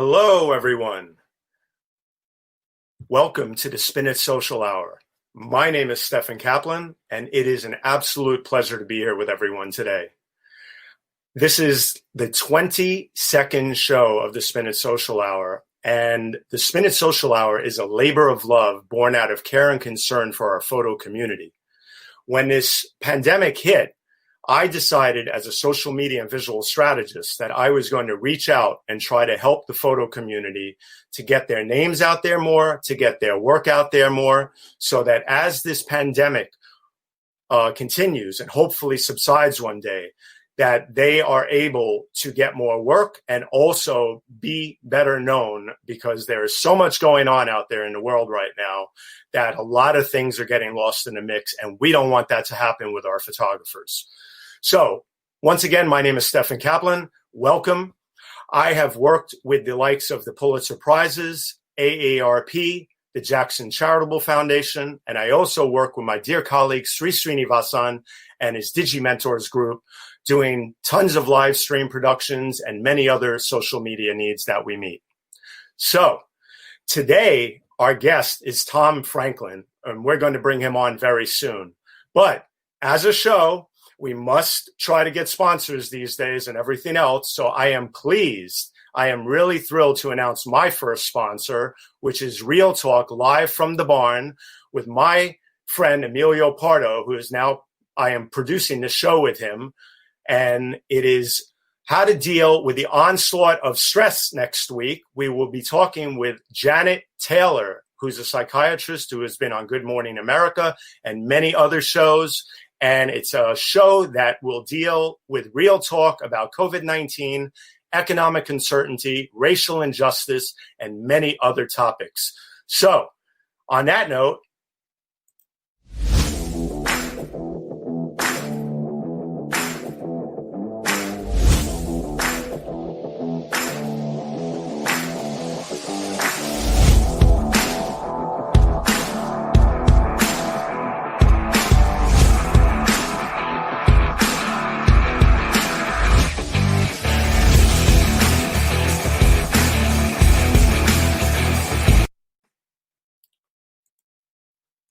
Hello, everyone. Welcome to the Spin It Social Hour. My name is Stefan Kaplan, and it is an absolute pleasure to be here with everyone today. This is the 22nd show of the Spin It Social Hour, and the Spin It Social Hour is a labor of love born out of care and concern for our photo community. When this pandemic hit, I decided as a social media and visual strategist that I was going to reach out and try to help the photo community to get their names out there more, to get their work out there more, so that as this pandemic continues and hopefully subsides one day, that they are able to get more work and also be better known, because there is so much going on out there in the world right now that a lot of things are getting lost in the mix, and we don't want that to happen with our photographers. So, once again, my name is Stefan Kaplan. Welcome. I have worked with the likes of the Pulitzer Prizes, AARP, the Jackson Charitable Foundation, and I also work with my dear colleague Sri Srinivasan and his DigiMentors group, doing tons of live stream productions and many other social media needs that we meet. So, today, our guest is Tom Franklin, and we're going to bring him on very soon. But as a show, we must try to get sponsors these days and everything else. So I am really thrilled to announce my first sponsor, which is Real Talk Live from the Barn with my friend Emilio Pardo, who is now, I am producing the show with him. And it is how to deal with the onslaught of stress next week. We will be talking with Janet Taylor, who's a psychiatrist who has been on Good Morning America and many other shows. And it's a show that will deal with real talk about COVID-19, economic uncertainty, racial injustice, and many other topics. So, on that note,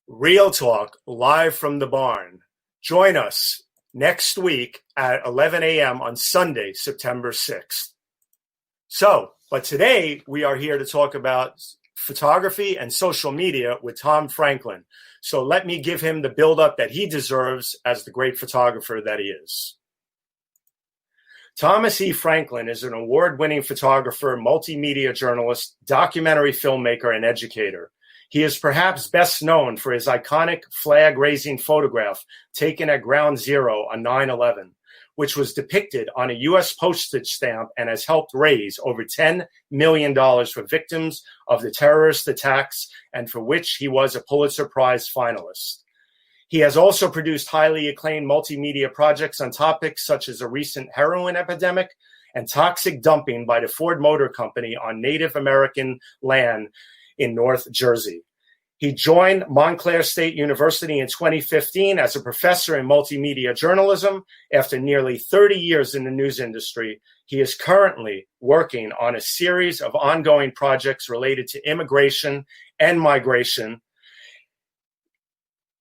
Real Talk Live from the Barn. Join us next week at 11 a.m. on Sunday, September 6th. But today we are here to talk about photography and social media with Tom Franklin. So let me give him the build-up that he deserves as the great photographer that he is. Thomas E. Franklin is an award-winning photographer, multimedia journalist, documentary filmmaker, and educator. He is perhaps best known for his iconic flag-raising photograph taken at Ground Zero on 9/11, which was depicted on a U.S. postage stamp and has helped raise over $10 million for victims of the terrorist attacks, and for which he was a Pulitzer Prize finalist. He has also produced highly acclaimed multimedia projects on topics such as a recent heroin epidemic and toxic dumping by the Ford Motor Company on Native American land in North Jersey. He joined Montclair State University in 2015 as a professor in multimedia journalism. After nearly 30 years in the news industry, he is currently working on a series of ongoing projects related to immigration and migration.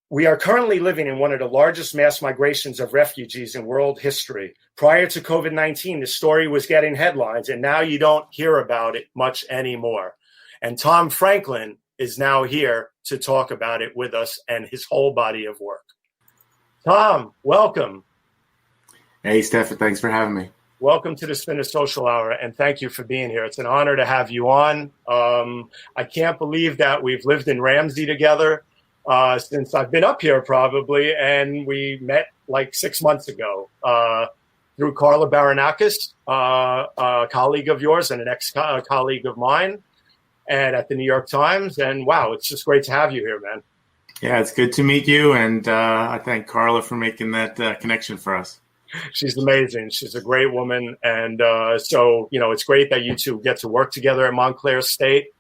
We are currently living in one of the largest mass migrations of refugees in world history. Prior to COVID-19, the story was getting headlines, and now you don't hear about it much anymore. And Tom Franklin is now here to talk about it with us and his whole body of work. Tom, welcome. Hey, Stefan, thanks for having me. Welcome to the Spin It Social Hour, and thank you for being here. It's an honor to have you on. I can't believe that we've lived in Ramsey together since I've been up here probably, and we met like 6 months ago through Carla Baranakis, a colleague of yours and an ex-colleague of mine, and at the New York Times. And wow, it's just great to have you here, man. Yeah, it's good to meet you. And I thank Carla for making that connection for us. She's amazing. She's a great woman. And so, it's great that you two get to work together at Montclair State.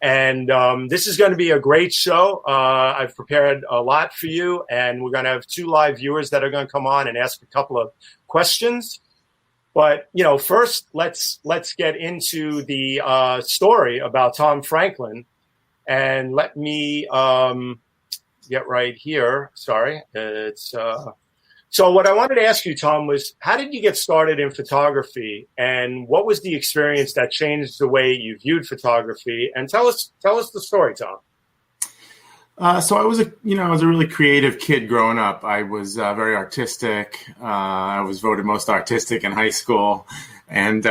And this is going to be a great show. I've prepared a lot for you, and we're going to have 2 live viewers that are going to come on and ask a couple of questions. But, first let's get into the story about Tom Franklin, and let me get right here. Sorry. So what I wanted to ask you, Tom, was how did you get started in photography, and what was the experience that changed the way you viewed photography? And tell us the story, Tom. So I was a really creative kid growing up. I was very artistic. I was voted most artistic in high school, and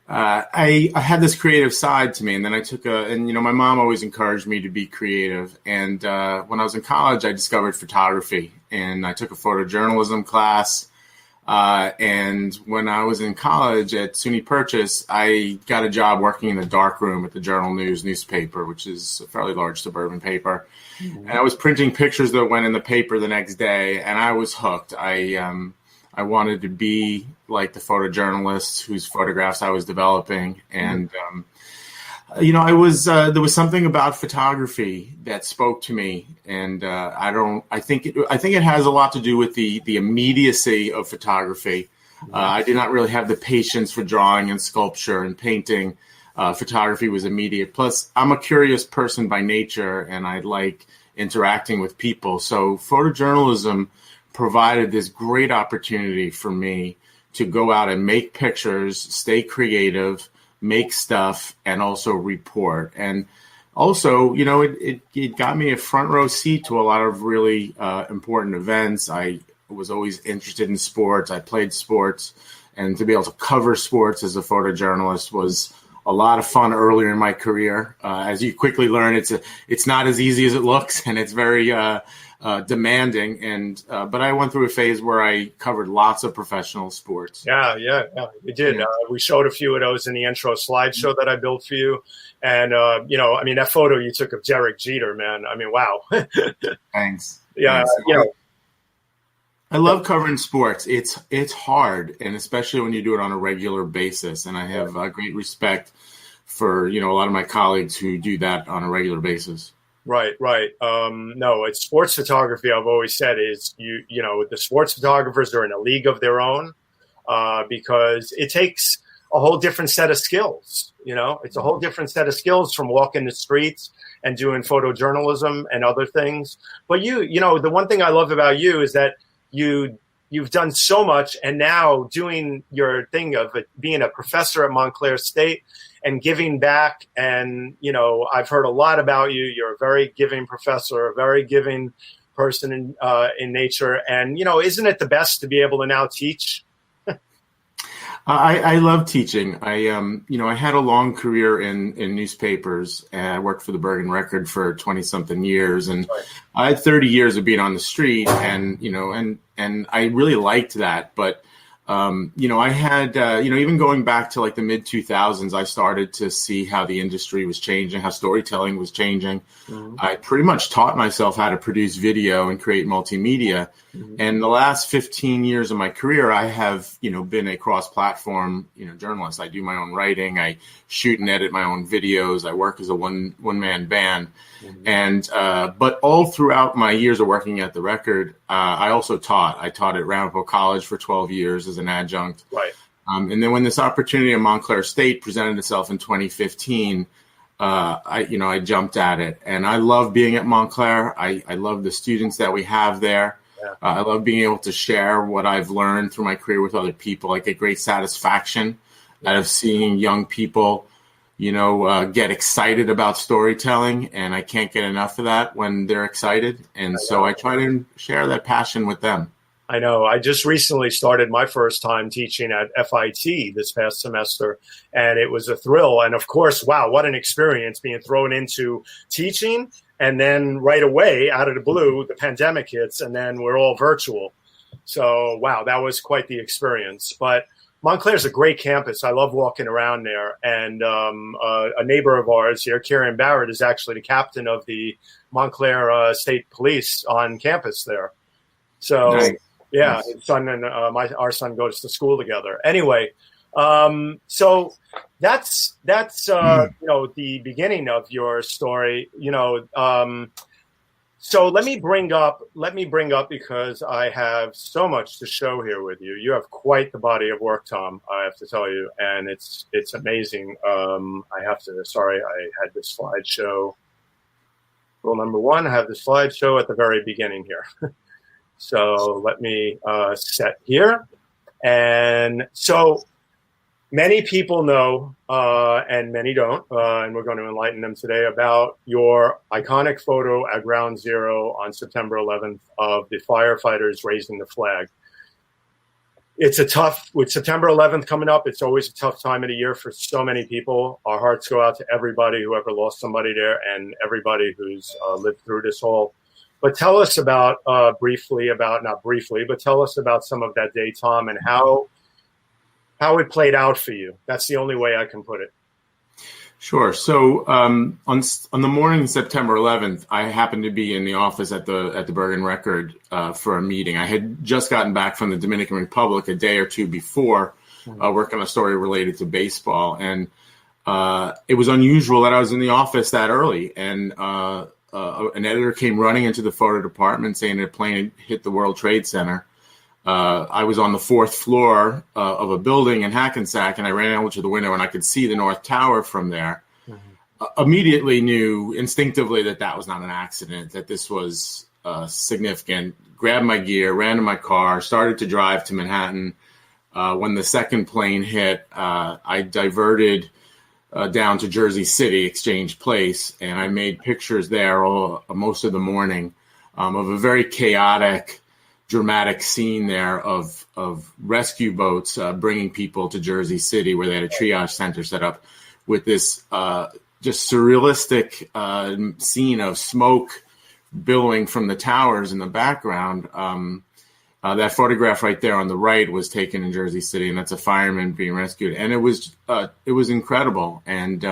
I had this creative side to me. And then I took my mom always encouraged me to be creative. And when I was in college, I discovered photography, and I took a photojournalism class. And when I was in college at SUNY Purchase, I got a job working in the darkroom at the Journal News newspaper, which is a fairly large suburban paper. Mm-hmm. And I was printing pictures that went in the paper the next day, and I was hooked. I wanted to be like the photojournalists whose photographs I was developing. And, there was something about photography that spoke to me. And I think it has a lot to do with the immediacy of photography. I did not really have the patience for drawing and sculpture and painting. Photography was immediate. Plus, I'm a curious person by nature, and I like interacting with people. So photojournalism provided this great opportunity for me to go out and make pictures, stay creative, make stuff, and also report. And also, it got me a front row seat to a lot of really important events. I was always interested in sports. I played sports, and to be able to cover sports as a photojournalist was a lot of fun earlier in my career. As you quickly learn, it's not as easy as it looks, and it's very demanding. But I went through a phase where I covered lots of professional sports. Yeah, you did. Yeah. We showed a few of those in the intro slideshow that I built for you. And, that photo you took of Derek Jeter, man. I mean, wow. Thanks. Yeah. Thanks. I love covering sports. It's hard, and especially when you do it on a regular basis. And I have great respect for, a lot of my colleagues who do that on a regular basis. Right. No, it's sports photography. I've always said is the sports photographers are in a league of their own because it takes a whole different set of skills. It's a whole different set of skills from walking the streets and doing photojournalism and other things. But the one thing I love about you is that you've done so much, and now doing your thing of being a professor at Montclair State and giving back. And, I've heard a lot about you. You're a very giving professor, a very giving person in nature. And, isn't it the best to be able to now teach? I love teaching. I had a long career in newspapers, and I worked for the Bergen Record for 20-something years, and I had 30 years of being on the street, and I really liked that. But I had even going back to like the mid 2000s, I started to see how the industry was changing, how storytelling was changing. Mm-hmm. I pretty much taught myself how to produce video and create multimedia. Mm-hmm. And the last 15 years of my career, I have, been a cross-platform, journalist. I do my own writing. I shoot and edit my own videos. I work as a one-man band. Mm-hmm. And but all throughout my years of working at the record, I also taught. I taught at Ramapo College for 12 years as an adjunct. Right. And then when this opportunity at Montclair State presented itself in 2015, I jumped at it. And I love being at Montclair. I love the students that we have there. Yeah. I love being able to share what I've learned through my career with other people. I get great satisfaction out of seeing young people, get excited about storytelling. And I can't get enough of that when they're excited. And so I try to share that passion with them. I know. I just recently started my first time teaching at FIT this past semester, and it was a thrill. And of course, wow, what an experience being thrown into teaching. And then right away, out of the blue, the pandemic hits, and then we're all virtual. So, wow, that was quite the experience. But Montclair's a great campus. I love walking around there. And a neighbor of ours here, Kieran Barrett, is actually the captain of the Montclair State Police on campus there. So, nice. Yeah, nice. His son and our son goes to school together. Anyway, so that's the beginning of your story. So let me bring up because I have so much to show here with you. You have quite the body of work, Tom, I have to tell you, and it's amazing. I had this slideshow. Rule number one, I have the slideshow at the very beginning here. So let me set here. And so many people know, and many don't, and we're going to enlighten them today about your iconic photo at Ground Zero on September 11th of the firefighters raising the flag. With September 11th coming up, it's always a tough time of the year for so many people. Our hearts go out to everybody who ever lost somebody there and everybody who's lived through this whole. But tell us about, tell us about some of that day, Tom, and how it played out for you. That's the only way I can put it. Sure. So on the morning of September 11th, I happened to be in the office at the Bergen Record for a meeting. I had just gotten back from the Dominican Republic a day or two before, working on a story related to baseball, and it was unusual that I was in the office that early. And an editor came running into the photo department saying that a plane had hit the World Trade Center. I was on the fourth floor of a building in Hackensack, and I ran out to the window, and I could see the North Tower from there. Immediately knew instinctively that was not an accident, that this was significant. Grabbed my gear, ran to my car, started to drive to Manhattan. When the second plane hit, I diverted down to Jersey City, Exchange Place, and I made pictures there most of the morning of a very chaotic, dramatic scene there of rescue boats bringing people to Jersey City, where they had a triage center set up with this just surrealistic scene of smoke billowing from the towers in the background. That photograph right there on the right was taken in Jersey City, and that's a fireman being rescued. And it was incredible. And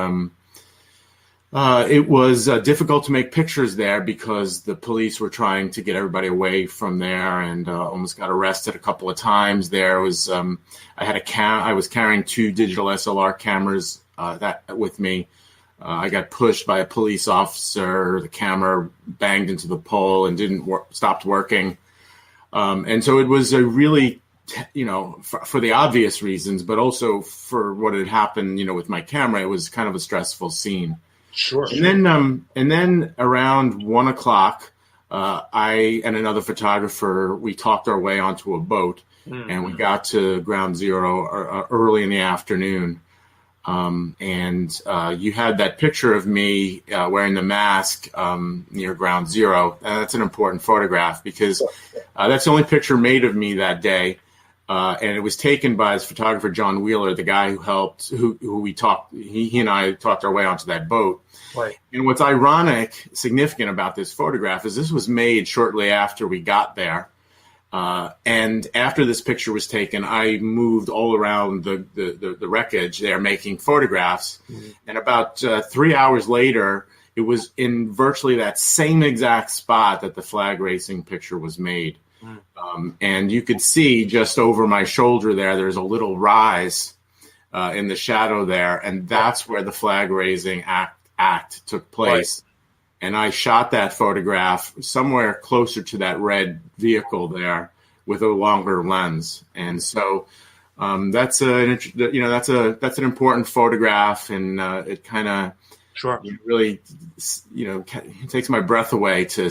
it was difficult to make pictures there because the police were trying to get everybody away from there, and almost got arrested a couple of times. There was I was carrying 2 digital SLR cameras with me. I got pushed by a police officer. The camera banged into the pole and stopped working. And so it was a really, for the obvious reasons, but also for what had happened, with my camera, it was kind of a stressful scene. Sure. And then around 1:00, I and another photographer, we talked our way onto a boat, and we got to Ground Zero early in the afternoon. And you had that picture of me wearing the mask near Ground Zero. And that's an important photograph because that's the only picture made of me that day. And it was taken by his photographer, John Wheeler, the guy who we talked, he and I talked our way onto that boat. Right. And what's significant about this photograph is this was made shortly after we got there. And after this picture was taken, I moved all around the wreckage there making photographs. And about 3 hours later, it was in virtually that same exact spot that the flag racing picture was made. And you could see just over my shoulder there's a little rise in the shadow there. And that's where the flag raising act took place. Right. And I shot that photograph somewhere closer to that red vehicle there with a longer lens. And so that's an important photograph, and it kind of really takes my breath away to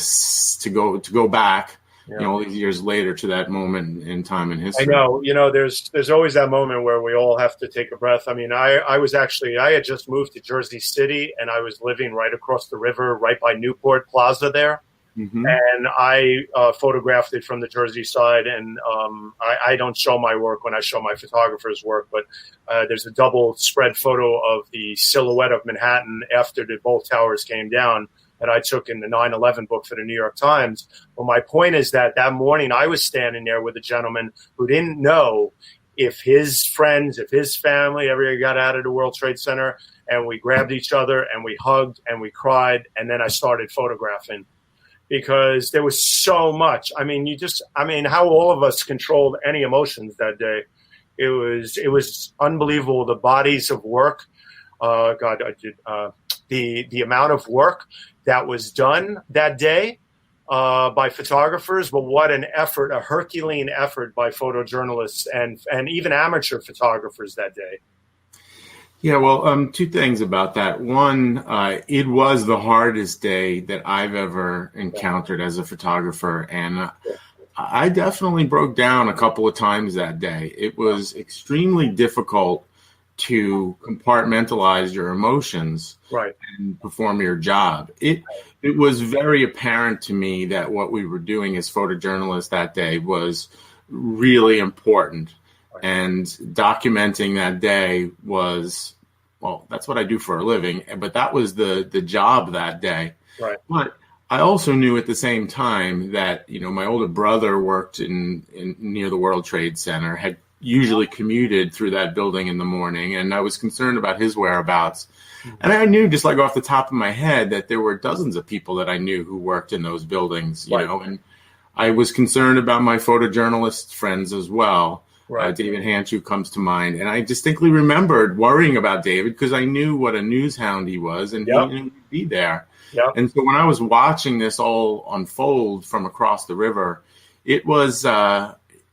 go back. All these years later to that moment in time in history. I know, there's always that moment where we all have to take a breath. I mean, I had just moved to Jersey City, and I was living right across the river, right by Newport Plaza there. Mm-hmm. And I photographed it from the Jersey side. And I don't show my work when I show my photographer's work, but there's a double spread photo of the silhouette of Manhattan after both towers came down that I took in the 9/11 book for the New York Times. Well, my point is that morning I was standing there with a gentleman who didn't know if his friends, if his family ever got out of the World Trade Center, and we grabbed each other and we hugged and we cried, and then I started photographing because there was so much. I mean, how all of us controlled any emotions that day. It was unbelievable. The bodies of work, the amount of work that was done that day by photographers, but what an effort, a Herculean effort by photojournalists and even amateur photographers that day. Yeah, well, two things about that. One, it was the hardest day that I've ever encountered as a photographer, and I definitely broke down a couple of times that day. It was extremely difficult to compartmentalize your emotions and perform your job. It was very apparent to me that what we were doing as photojournalists that day was really important. And documenting that day was, well, that's what I do for a living, but that was the job that day. Right. But I also knew at the same time that, my older brother worked in near the World Trade Center, had usually commuted through that building in the morning, and I was concerned about his whereabouts. And I knew, just like off the top of my head, that there were dozens of people that I knew who worked in those buildings, you know, and I was concerned about my photojournalist friends as well. David Hanchu comes to mind. And I distinctly remembered worrying about David because I knew what a news hound he was, and he knew he'd be there. And so when I was watching this all unfold from across the river, it was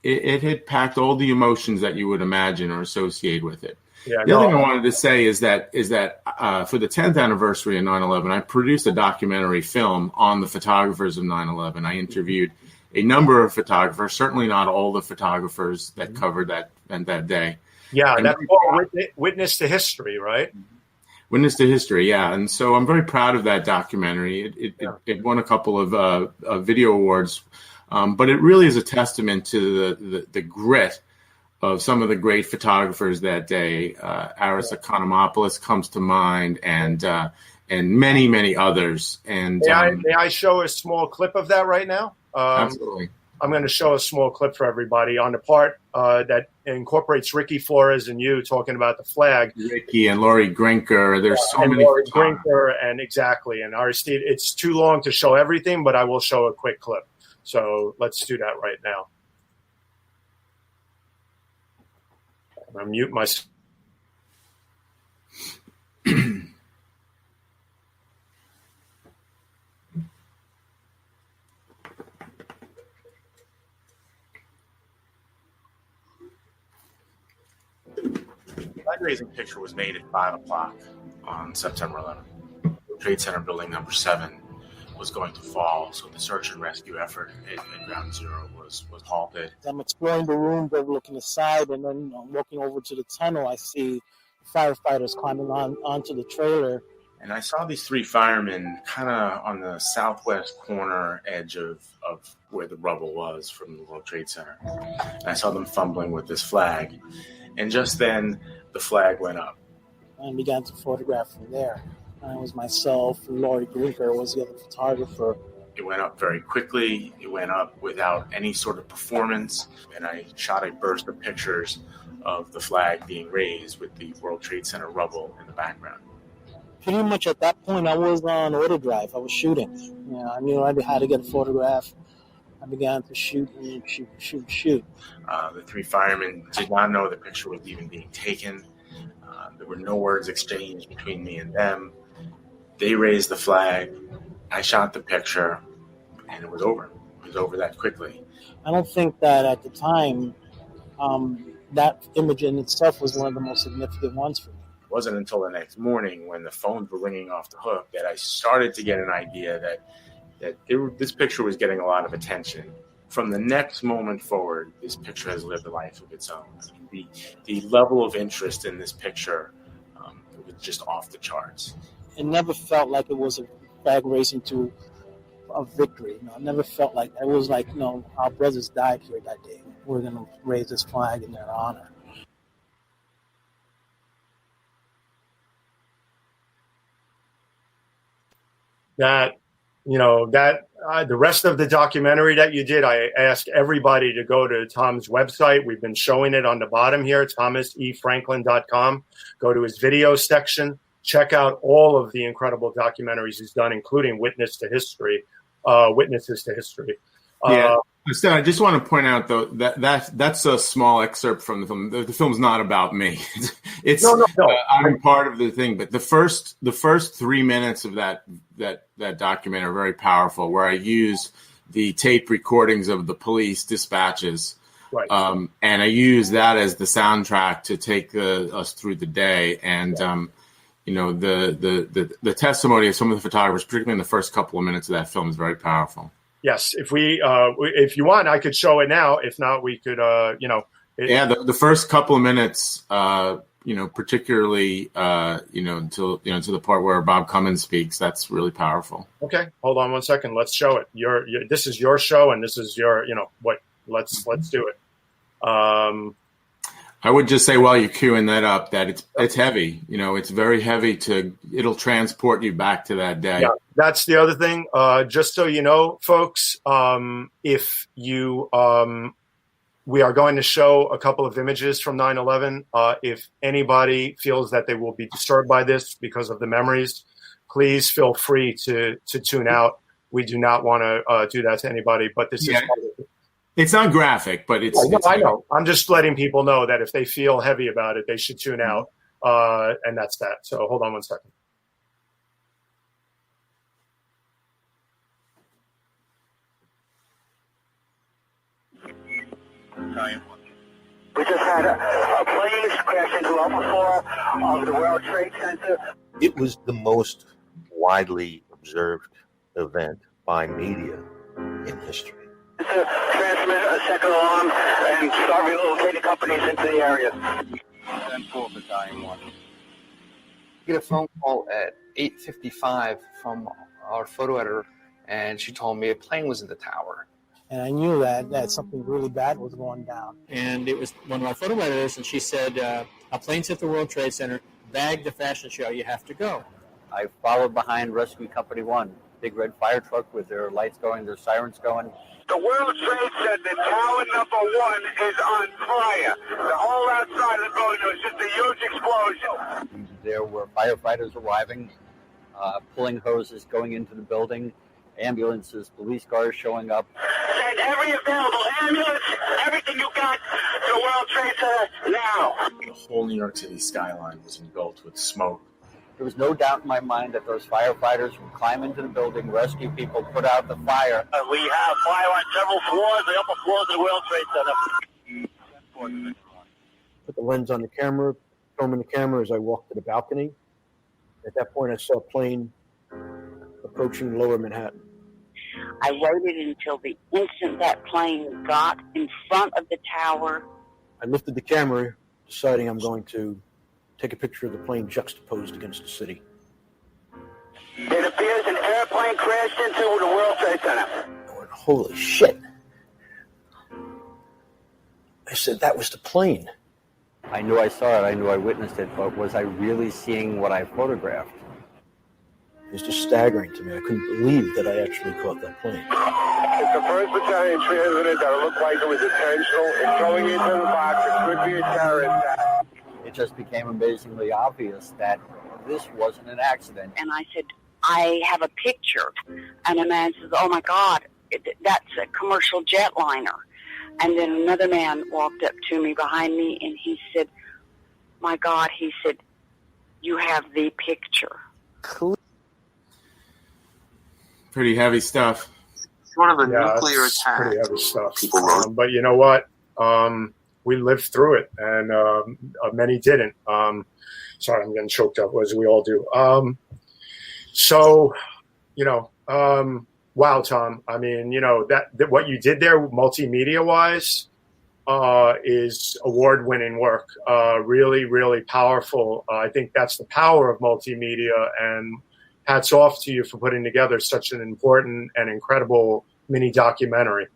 it had packed all the emotions that you would imagine or associate with it. The other thing I wanted to say is that for the 10th anniversary of 9/11, I produced a documentary film on the photographers of 9/11. I interviewed a number of photographers, certainly not all the photographers that covered that day. Yeah, and that's called Witness to History, right? Witness to History, yeah. And so I'm very proud of that documentary. It won a couple of video awards, but it really is a testament to the grit of some of the great photographers that day. Aris Economopoulos comes to mind, and many, many others. And may I show a small clip of that right now? Absolutely. I'm going to show a small clip for everybody on the part that incorporates Ricky Flores and you talking about the flag. Ricky and Laurie Grinker. There's so many. Laurie Grinker, and exactly. And Aristide, it's too long to show everything, but I will show a quick clip. So let's do that right now. I'm going to mute myself. The flag-raising picture was made at 5 o'clock on September 11th. Trade Center building number 7 was going to fall, so the search and rescue effort at Ground Zero was halted. I'm exploring the rooms, overlooking the side, and then walking over to the tunnel, I see firefighters climbing onto the trailer. And I saw these 3 firemen kind of on the southwest corner edge of where the rubble was from the World Trade Center. And I saw them fumbling with this flag. And just then, the flag went up. And began to photograph from there. And it was myself, Laurie Grinker was the other photographer. It went up very quickly. It went up without any sort of performance. And I shot a burst of pictures of the flag being raised with the World Trade Center rubble in the background. Pretty much at that point, I was on overdrive. I was shooting. I knew I had to get a photograph. I began to shoot and shoot. The 3 firemen did not know the picture was even being taken. There were no words exchanged between me and them. They raised the flag. I shot the picture, and it was over. It was over that quickly. I don't think that at the time, that image in itself was one of the most significant ones for me. It wasn't until the next morning when the phones were ringing off the hook that I started to get an idea that this picture was getting a lot of attention. From the next moment forward, this picture has lived a life of its own. I mean, the level of interest in this picture was just off the charts. It never felt like it was a flag raising to a victory. I never felt like it was like, our brothers died here that day. We're going to raise this flag in their honor. The rest of the documentary that you did, I asked everybody to go to Tom's website. We've been showing it on the bottom here, thomasefranklin.com. Go to his video section. Check out all of the incredible documentaries he's done, including Witnesses to History. So I just want to point out, though, that's a small excerpt from the film. The film's not about me. It's no. I'm part of the thing, but the first 3 minutes of that documentary are very powerful, where I use the tape recordings of the police dispatches. Right. And I use that as the soundtrack to take us through the day. And, the testimony of some of the photographers, particularly in the first couple of minutes of that film, is very powerful. Yes. If you want, I could show it now. If not, we could, the first couple of minutes, particularly, until to the part where Bob Cummins speaks, that's really powerful. Okay. Hold on one second. Let's show it. This is your show, and this is your, let's do it. I would just say while you're queuing that up that it's heavy. It's very heavy it'll transport you back to that day. Yeah, that's the other thing. Just so you know, folks, if you, we are going to show a couple of images from 9/11. If anybody feels that they will be disturbed by this because of the memories, please feel free to tune out. We do not want to do that to anybody, but this is. It's not graphic, but it's. I know. I'm just letting people know that if they feel heavy about it, they should tune out. And that's that. So hold on one second. We just had a plane crash into the upper floor of the World Trade Center. It was the most widely observed event by media in history. To transmit a second alarm and start relocating companies into the area. 10-4 Battalion 1. Get a phone call at 8:55 from our photo editor, and she told me a plane was in the tower. And I knew that something really bad was going down. And it was one of our photo editors, and she said, a plane's hit the World Trade Center, bag the fashion show, you have to go. I followed behind Rescue Company 1, big red fire truck with their lights going, their sirens going. The World Trade Center, tower number 1, is on fire. The whole outside of the building was just a huge explosion. There were firefighters arriving, pulling hoses going into the building, ambulances, police cars showing up. Send every available ambulance, everything you got to the World Trade Center now. The whole New York City skyline was engulfed with smoke. There was no doubt in my mind that those firefighters would climb into the building, rescue people, put out the fire. We have fire on several floors, the upper floors of the World Trade Center. Put the lens on the camera, filming the camera as I walked to the balcony. At that point, I saw a plane approaching lower Manhattan. I waited until the instant that plane got in front of the tower. I lifted the camera, deciding I'm going to take a picture of the plane juxtaposed against the city. It appears an airplane crashed into the World Trade Center. I went, holy shit. I said, that was the plane. I knew I saw it, I knew I witnessed it, but was I really seeing what I photographed? It was just staggering to me. I couldn't believe that I actually caught that plane. It's the 1st Battalion transmitted that it looked like it was intentional. It's going into the box. It could be a terrorist attack. It just became amazingly obvious that this wasn't an accident. And I said, I have a picture. And a man says, oh my God, that's a commercial jetliner. And then another man walked up to me behind me and he said, my God, he said, you have the picture. Pretty heavy stuff. One of the nuclear attacks. Pretty heavy stuff. But you know what? We lived through it, and many didn't. Sorry, I'm getting choked up, as we all do. Wow, Tom. I mean, that what you did there, multimedia-wise, is award-winning work. Really, really powerful. I think that's the power of multimedia, and hats off to you for putting together such an important and incredible mini documentary.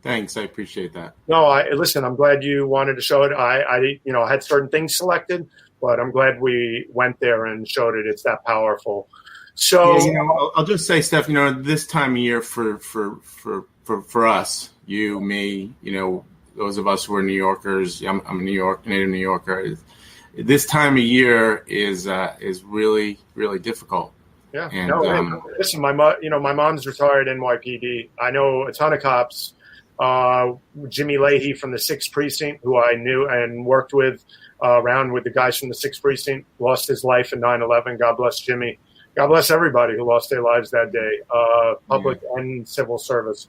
Thanks, I appreciate that. No, listen, I'm glad you wanted to show it. I had certain things selected, but I'm glad we went there and showed it. It's that powerful. So, I'll just say, Steph, this time of year for us, you, me, those of us who are New Yorkers, I'm a native New Yorker. This time of year is really, really difficult. Yeah. And, listen, my mom's retired NYPD. I know a ton of cops. Jimmy Leahy from the 6th Precinct, who I knew and worked with around with the guys from the 6th Precinct, lost his life in 9/11. God bless Jimmy. God bless everybody who lost their lives that day, public and civil service.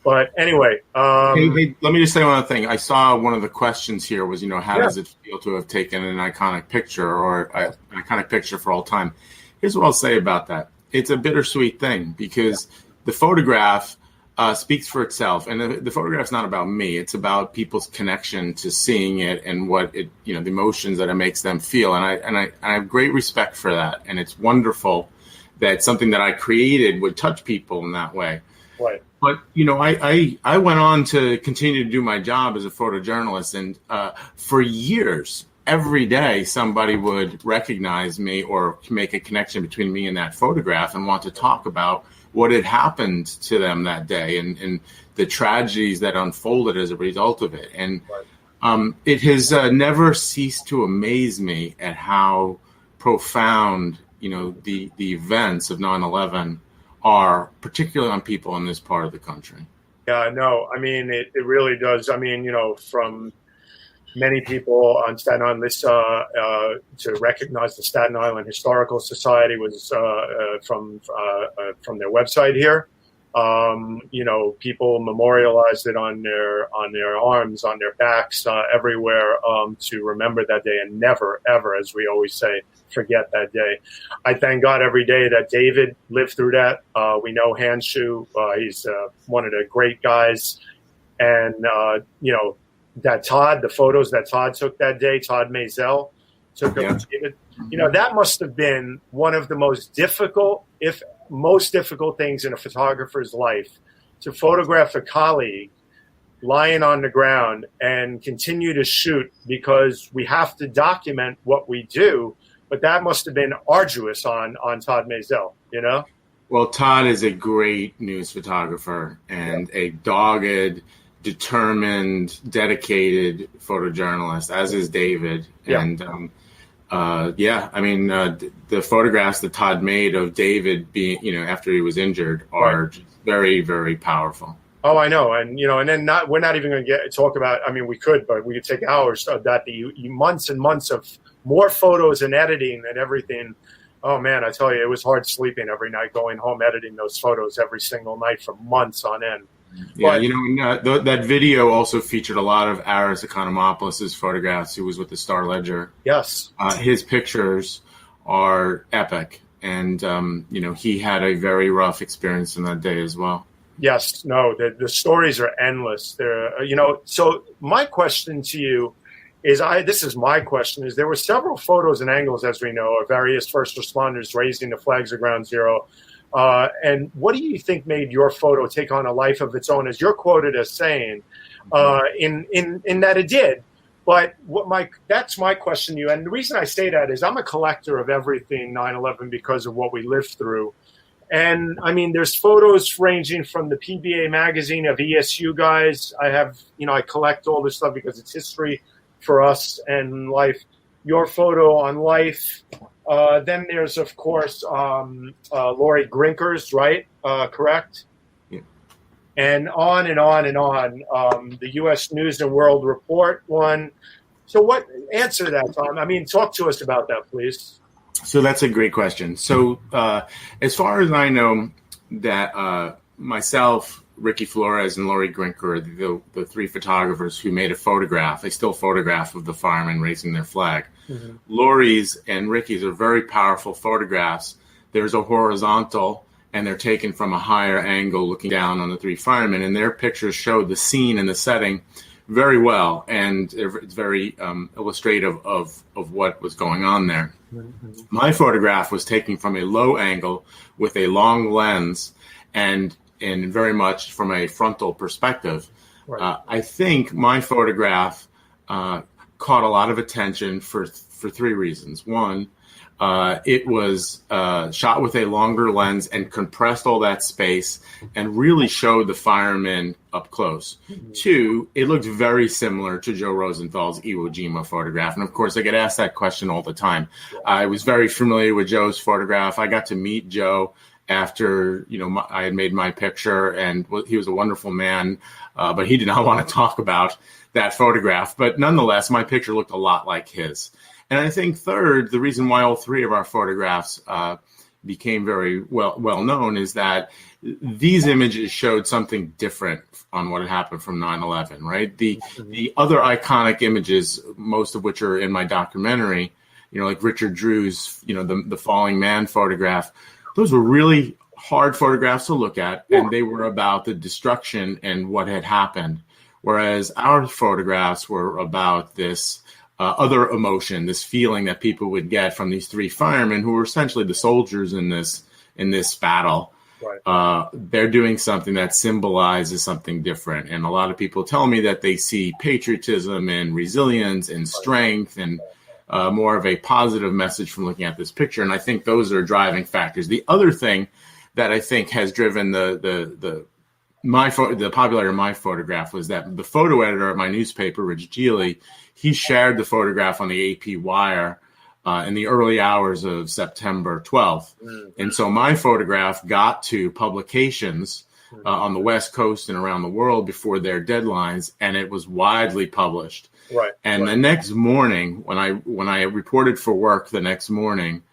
But anyway, hey, let me just say one other thing. I saw one of the questions here was, how does it feel to have taken an iconic picture or an iconic picture for all time? Here's what I'll say about that. It's a bittersweet thing because the photograph speaks for itself. And the photograph's not about me. It's about people's connection to seeing it and what it, the emotions that it makes them feel. And I have great respect for that. And it's wonderful that something that I created would touch people in that way. Right. But, I went on to continue to do my job as a photojournalist. And for years, every day, somebody would recognize me or make a connection between me and that photograph and want to talk about what had happened to them that day and the tragedies that unfolded as a result of it. And it has never ceased to amaze me at how profound, the events of 9/11 are, particularly on people in this part of the country. Yeah, no, I mean, it really does. I mean, from many people on Staten Island, this to recognize the Staten Island Historical Society was from their website here. People memorialized it on their arms, on their backs, everywhere to remember that day and never, ever, as we always say, forget that day. I thank God every day that David lived through that. We know Hanshu. He's one of the great guys. And, that Todd, the photos that Todd took that day, Todd Maisel took of David, that must have been one of the most difficult, if most difficult things in a photographer's life, to photograph a colleague lying on the ground and continue to shoot because we have to document what we do. But that must have been arduous on Todd Maisel, Well, Todd is a great news photographer and a dogged, determined, dedicated photojournalist, as is David. Yeah. And the photographs that Todd made of David being, after he was injured are just very, very powerful. Oh, I know. And, and then we're not even going to talk about, we could, but we could take hours of that, months and months of more photos and editing and everything. Oh, man, I tell you, it was hard sleeping every night, going home, editing those photos every single night for months on end. Yeah, that video also featured a lot of Aris Economopoulos' photographs, who was with the Star Ledger. Yes. His pictures are epic. And, he had a very rough experience in that day as well. Yes. No, the stories are endless. So my question to you is, there were several photos and angles, as we know, of various first responders raising the flags of Ground Zero. And what do you think made your photo take on a life of its own, as you're quoted as saying, in that it did? But that's my question to you. And the reason I say that is I'm a collector of everything 9/11 because of what we lived through. And there's photos ranging from the PBA magazine of ESU guys. I have, I collect all this stuff because it's history for us and life. Your photo on life. Then there's, of course, Lori Grinkers, right? Correct? Yeah. And on and on and on. The U.S. News and World Report one. So answer that, Tom. Talk to us about that, please. So that's a great question. So as far as I know, that myself, Ricky Flores, and Lori Grinker, the three photographers who made a still photograph of the firemen raising their flag. Mm-hmm. Lori's and Ricky's are very powerful photographs. There's a horizontal, and they're taken from a higher angle looking down on the three firemen, and their pictures show the scene and the setting very well, and it's very illustrative of what was going on there. Mm-hmm. My photograph was taken from a low angle with a long lens and very much from a frontal perspective. Right. I think my photograph caught a lot of attention for three reasons. One, it was shot with a longer lens and compressed all that space and really showed the firemen up close. Mm-hmm. Two, it looked very similar to Joe Rosenthal's Iwo Jima photograph. And of course, I get asked that question all the time. Yeah. I was very familiar with Joe's photograph. I got to meet Joe after I had made my picture, and he was a wonderful man, but he did not want to talk about that photograph. But nonetheless, my picture looked a lot like his. And I think third, the reason why all three of our photographs became very well known is that these images showed something different on what had happened from 9/11, right? The other iconic images, most of which are in my documentary, like Richard Drew's, the falling man photograph, those were really hard photographs to look at, and they were about the destruction and what had happened. Whereas our photographs were about this other emotion, this feeling that people would get from these three firemen who were essentially the soldiers in this battle. Right. They're doing something that symbolizes something different. And a lot of people tell me that they see patriotism and resilience and strength and more of a positive message from looking at this picture. And I think those are driving factors. The other thing that I think has driven the popularity of my photograph was that the photo editor of my newspaper, Rich Geely, he shared the photograph on the AP Wire in the early hours of September 12th. And so my photograph got to publications on the West Coast and around the world before their deadlines, and it was widely published. Right. And the next morning, when I reported for work the next morning,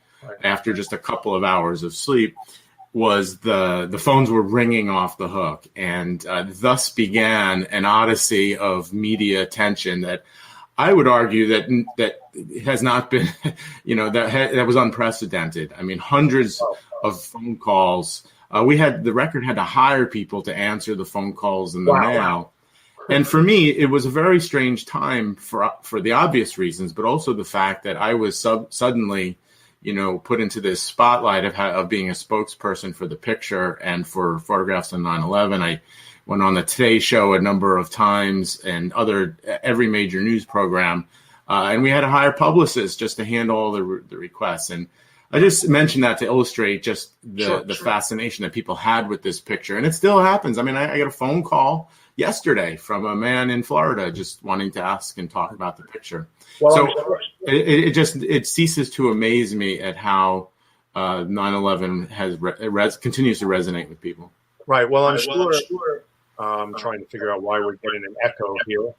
after just a couple of hours of sleep, was the phones were ringing off the hook, and thus began an odyssey of media attention that I would argue that has not been, that was unprecedented. I mean, hundreds of phone calls. The Record had to hire people to answer the phone calls in the mail. And for me, it was a very strange time for the obvious reasons, but also the fact that I was suddenly put into this spotlight of being a spokesperson for the picture and for photographs on 9/11. I went on the Today Show a number of times and every major news program. And we had to hire publicists just to handle all the requests. And I just mentioned that to illustrate just the fascination that people had with this picture. And it still happens. I mean, I got a phone call yesterday from a man in Florida just wanting to ask and talk about the picture. Well, so it ceases to amaze me at how 9/11 continues to resonate with people. Right. Well, I'm sure. I'm trying to figure out why we're getting an echo here.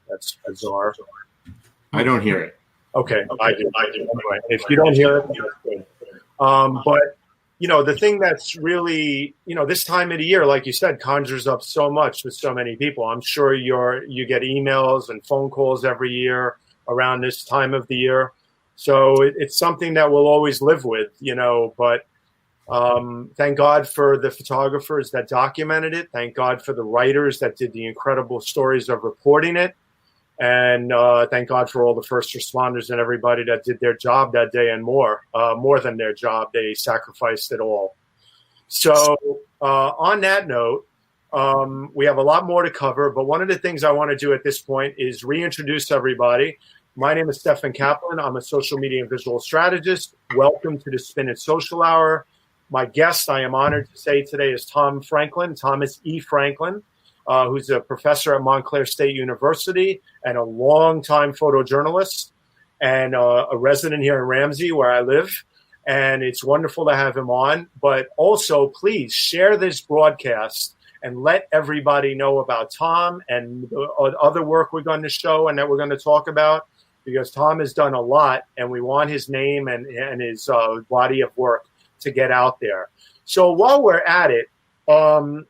That's bizarre. I don't hear it. Okay, I do. Anyway, if you don't hear it, that's good. But the thing that's really, this time of the year, like you said, conjures up so much with so many people. I'm sure you get emails and phone calls every year around this time of the year. So it's something that we'll always live with, but thank God for the photographers that documented it. Thank God for the writers that did the incredible stories of reporting it. And thank God for all the first responders and everybody that did their job that day and more than their job. They sacrificed it all. So on that note, we have a lot more to cover. But one of the things I want to do at this point is reintroduce everybody. My name is Stephen Kaplan. I'm a social media and visual strategist. Welcome to the Spin It Social Hour. My guest, I am honored to say today, is Tom Franklin, Thomas E. Franklin, who's a professor at Montclair State University and a longtime photojournalist and a resident here in Ramsey, where I live. And it's wonderful to have him on. But also, please share this broadcast and let everybody know about Tom and the other work we're going to show and that we're going to talk about, because Tom has done a lot, and we want his name and his body of work to get out there. So while we're at it,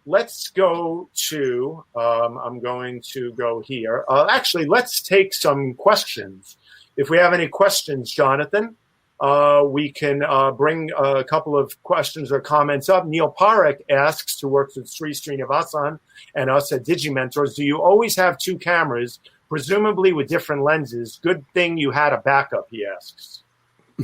let's go to, I'm going to go here. Actually, let's take some questions. If we have any questions, Jonathan, we can bring a couple of questions or comments up. Neil Parekh asks, who works with Sri Srinivasan and us at DigiMentors, do you always have two cameras, presumably with different lenses? Good thing you had a backup, he asks.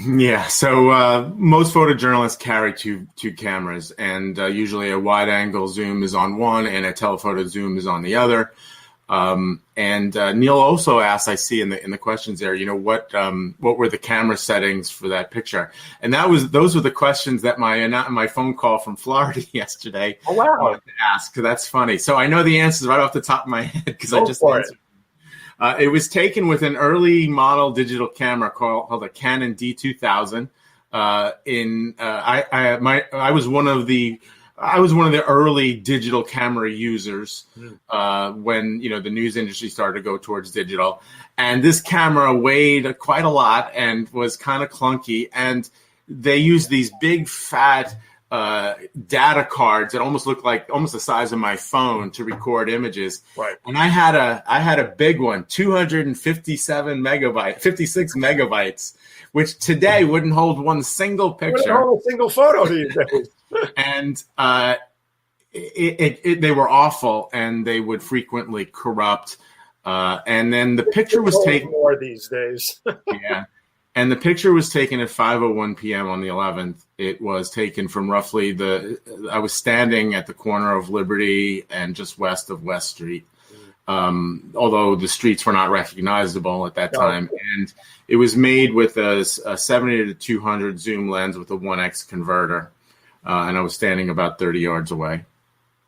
Yeah, so most photojournalists carry two cameras, and usually a wide-angle zoom is on one and a telephoto zoom is on the other. And Neil also asked, I see in the questions there, what were the camera settings for that picture? And those were the questions that my phone call from Florida yesterday. Oh wow! To ask, because that's funny. So I know the answers right off the top of my head because I just answered. It was taken with an early model digital camera called a Canon D2000. I was one of the early digital camera users when the news industry started to go towards digital, and this camera weighed quite a lot and was kind of clunky. And they used these big fat data cards that almost looked like almost the size of my phone to record images. Right. And I had a big one, 56 megabytes, which today wouldn't hold one single picture. Wouldn't hold a single photo these days. And they were awful, and they would frequently corrupt. And then the picture was taken more these days. Yeah. And the picture was taken at 5:01 p.m. on the 11th. It was taken from roughly I was standing at the corner of Liberty and just west of West Street, although the streets were not recognizable at that time. And it was made with a 70 to 200 zoom lens with a 1x converter. And I was standing about 30 yards away.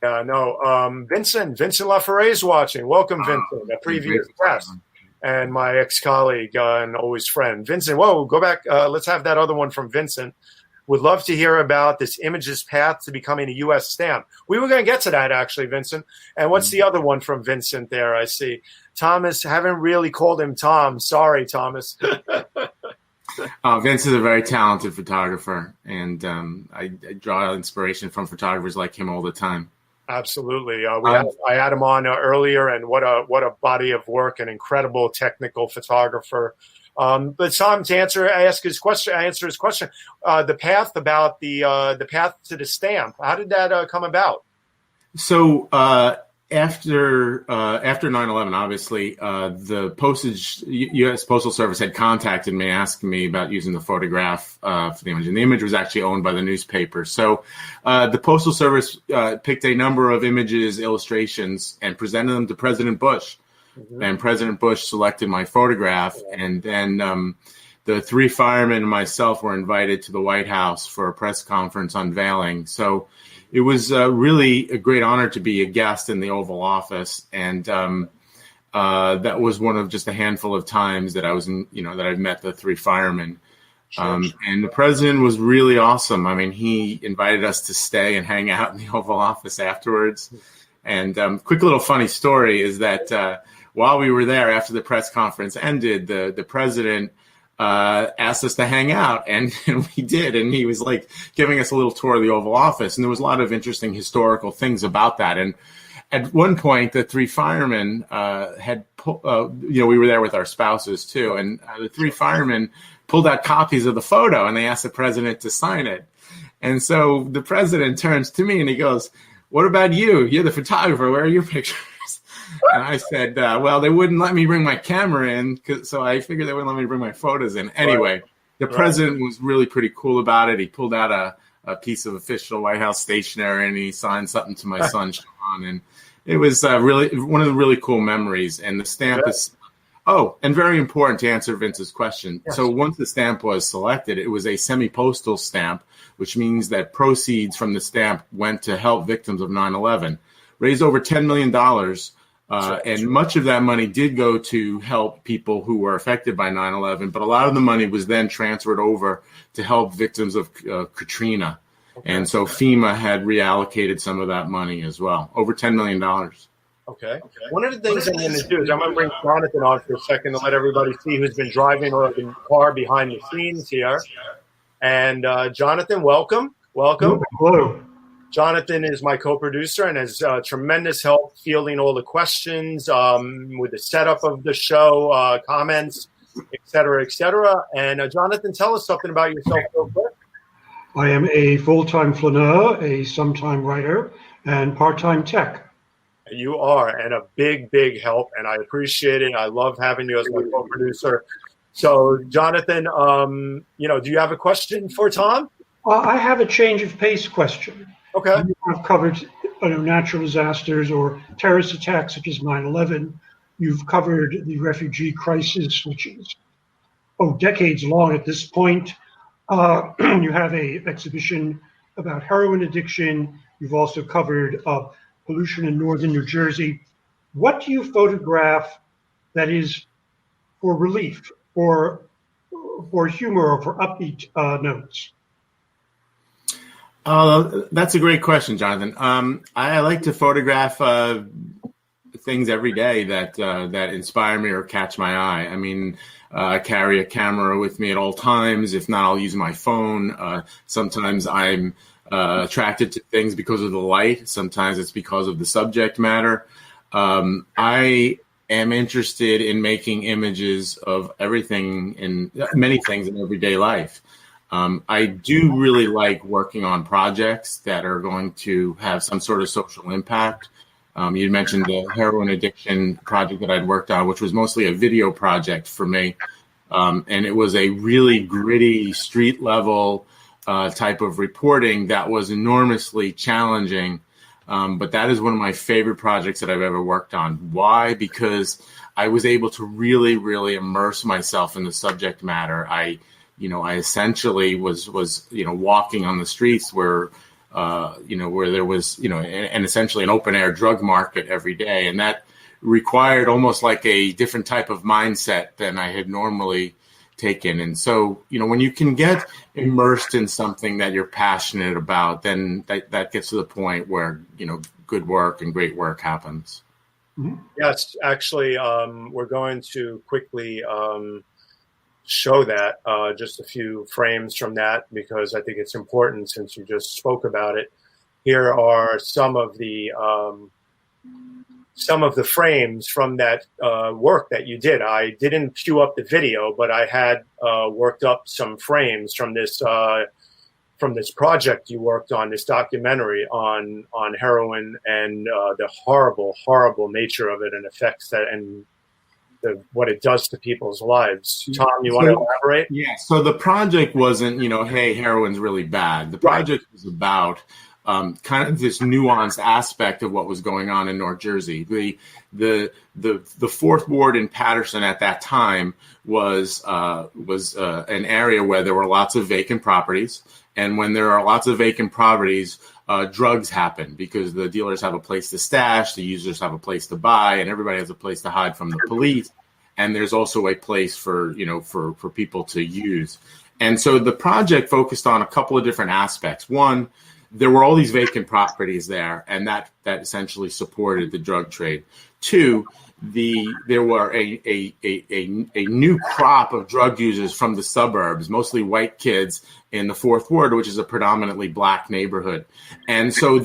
Vincent Laforet is watching. Welcome, Vincent, a previous guest. And my ex-colleague and always friend. Vincent, go back. Let's have that other one from Vincent. Would love to hear about this image's path to becoming a U.S. stamp. We were going to get to that, actually, Vincent. And what's the other one from Vincent there? I see. Thomas, haven't really called him Tom. Sorry, Thomas. Vince is a very talented photographer, and I draw inspiration from photographers like him all the time. Absolutely. I had him on earlier, and what a body of work, an incredible technical photographer. But Tom, to answer his question, the path the path to the stamp. How did that come about? So after 9/11, obviously, the Postage U.S. Postal Service had contacted me, asking me about using the photograph for the image, and the image was actually owned by the newspaper. So the Postal Service picked a number of images, illustrations, and presented them to President Bush. Mm-hmm. And President Bush selected my photograph, and then the three firemen and myself were invited to the White House for a press conference unveiling. So it was really a great honor to be a guest in the Oval Office, and that was one of just a handful of times that I was that I've met the three firemen. And the president was really awesome. I mean, he invited us to stay and hang out in the Oval Office afterwards. And quick little funny story is that while we were there after the press conference ended, the president asked us to hang out, and we did. And he was like giving us a little tour of the Oval Office, and there was a lot of interesting historical things about that. And at one point, the three firemen we were there with our spouses too, and the three firemen pulled out copies of the photo, and they asked the president to sign it. And so the president turns to me and he goes, "What about you? You're the photographer. Where are your pictures?" And I said, well, they wouldn't let me bring my camera in, so I figured they wouldn't let me bring my photos in. Anyway, the president was really pretty cool about it. He pulled out a piece of official White House stationery, and he signed something to my son, Sean. And it was really one of the really cool memories. And the stamp is and very important to answer Vince's question. Yes. So once the stamp was selected, it was a semi-postal stamp, which means that proceeds from the stamp went to help victims of 9/11, raised over $10 million. And much of that money did go to help people who were affected by 9/11, but a lot of the money was then transferred over to help victims of Katrina. Okay. And so FEMA had reallocated some of that money as well, over $10 million. Okay. One of the things I'm going to do is I'm going to bring Jonathan on for a second to let everybody see who's been driving or in the car behind the scenes here. And Jonathan, welcome. Hello. Jonathan is my co-producer and has tremendous help fielding all the questions with the setup of the show, comments, et cetera, et cetera. And Jonathan, tell us something about yourself real quick. I am a full-time flaneur, a sometime writer, and part-time tech. You are, and a big, big help, and I appreciate it. I love having you as my co-producer. So, Jonathan, do you have a question for Tom? I have a change of pace question. Okay. I've covered natural disasters or terrorist attacks such as 9/11. You've covered the refugee crisis, which is decades long at this point. You have an exhibition about heroin addiction. You've also covered pollution in northern New Jersey. What do you photograph that is for relief, for humor, or for upbeat notes? That's a great question, Jonathan. I like to photograph things every day that inspire me or catch my eye. I mean, I carry a camera with me at all times. If not, I'll use my phone. Sometimes I'm attracted to things because of the light. Sometimes it's because of the subject matter. I am interested in making images of everything and many things in everyday life. I do really like working on projects that are going to have some sort of social impact. You mentioned the heroin addiction project that I'd worked on, which was mostly a video project for me. And it was a really gritty street level type of reporting that was enormously challenging. But that is one of my favorite projects that I've ever worked on. Why? Because I was able to really, really immerse myself in the subject matter. I essentially was walking on the streets where there was, and essentially an open air drug market every day. And that required almost like a different type of mindset than I had normally taken. And so, when you can get immersed in something that you're passionate about, then that gets to the point where, good work and great work happens. Mm-hmm. Yes, actually, we're going to quickly show that, just a few frames from that, because I think it's important since you just spoke about it. Here are some of the frames from that work that you did. I didn't queue up the video, but I had worked up some frames from this project you worked on, this documentary on heroin and the horrible, horrible nature of it and effects that and what it does to people's lives. Tom, you want to elaborate? Yeah. So the project wasn't, hey, heroin's really bad. The project was about kind of this nuanced aspect of what was going on in North Jersey. The Fourth Ward in Paterson at that time was an area where there were lots of vacant properties, and when there are lots of vacant properties, drugs happen because the dealers have a place to stash, the users have a place to buy, and everybody has a place to hide from the police. And there's also a place for people to use. And so the project focused on a couple of different aspects. One, there were all these vacant properties there, and that essentially supported the drug trade. Two, there were a new crop of drug users from the suburbs, mostly white kids in the Fourth Ward, which is a predominantly black neighborhood. And so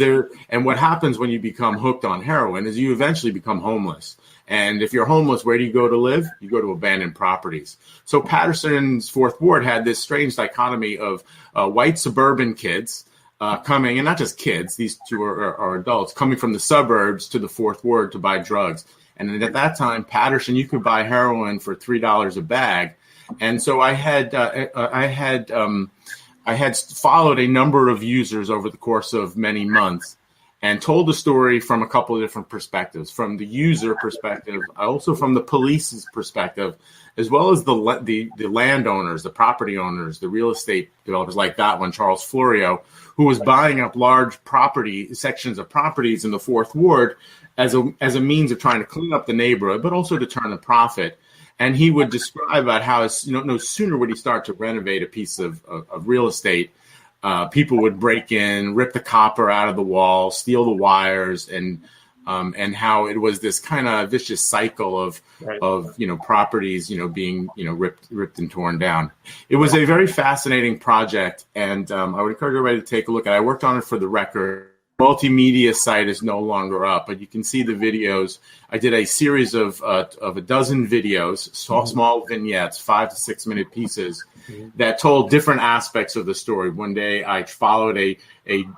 and what happens when you become hooked on heroin is you eventually become homeless. And if you're homeless, where do you go to live? You go to abandoned properties. So Paterson's Fourth Ward had this strange dichotomy of white suburban kids coming, and not just kids, these two are adults, coming from the suburbs to the Fourth Ward to buy drugs. And at that time, Paterson, you could buy heroin for $3 a bag. And so I had followed a number of users over the course of many months and told the story from a couple of different perspectives, from the user perspective, also from the police's perspective, as well as the landowners, the property owners, the real estate developers like that one, Charles Florio, who was buying up large sections of properties in the Fourth Ward as a means of trying to clean up the neighborhood, but also to turn a profit. And he would describe about how no sooner would he start to renovate a piece of real estate, people would break in, rip the copper out of the wall, steal the wires, and how it was this kind of vicious cycle of properties being ripped and torn down. It was a very fascinating project, and I would encourage everybody to take a look at it. I worked on it for the Record. Multimedia site is no longer up, but you can see the videos. I did a series of a dozen videos, small vignettes, 5 to 6 minute pieces that told different aspects of the story. One day I followed a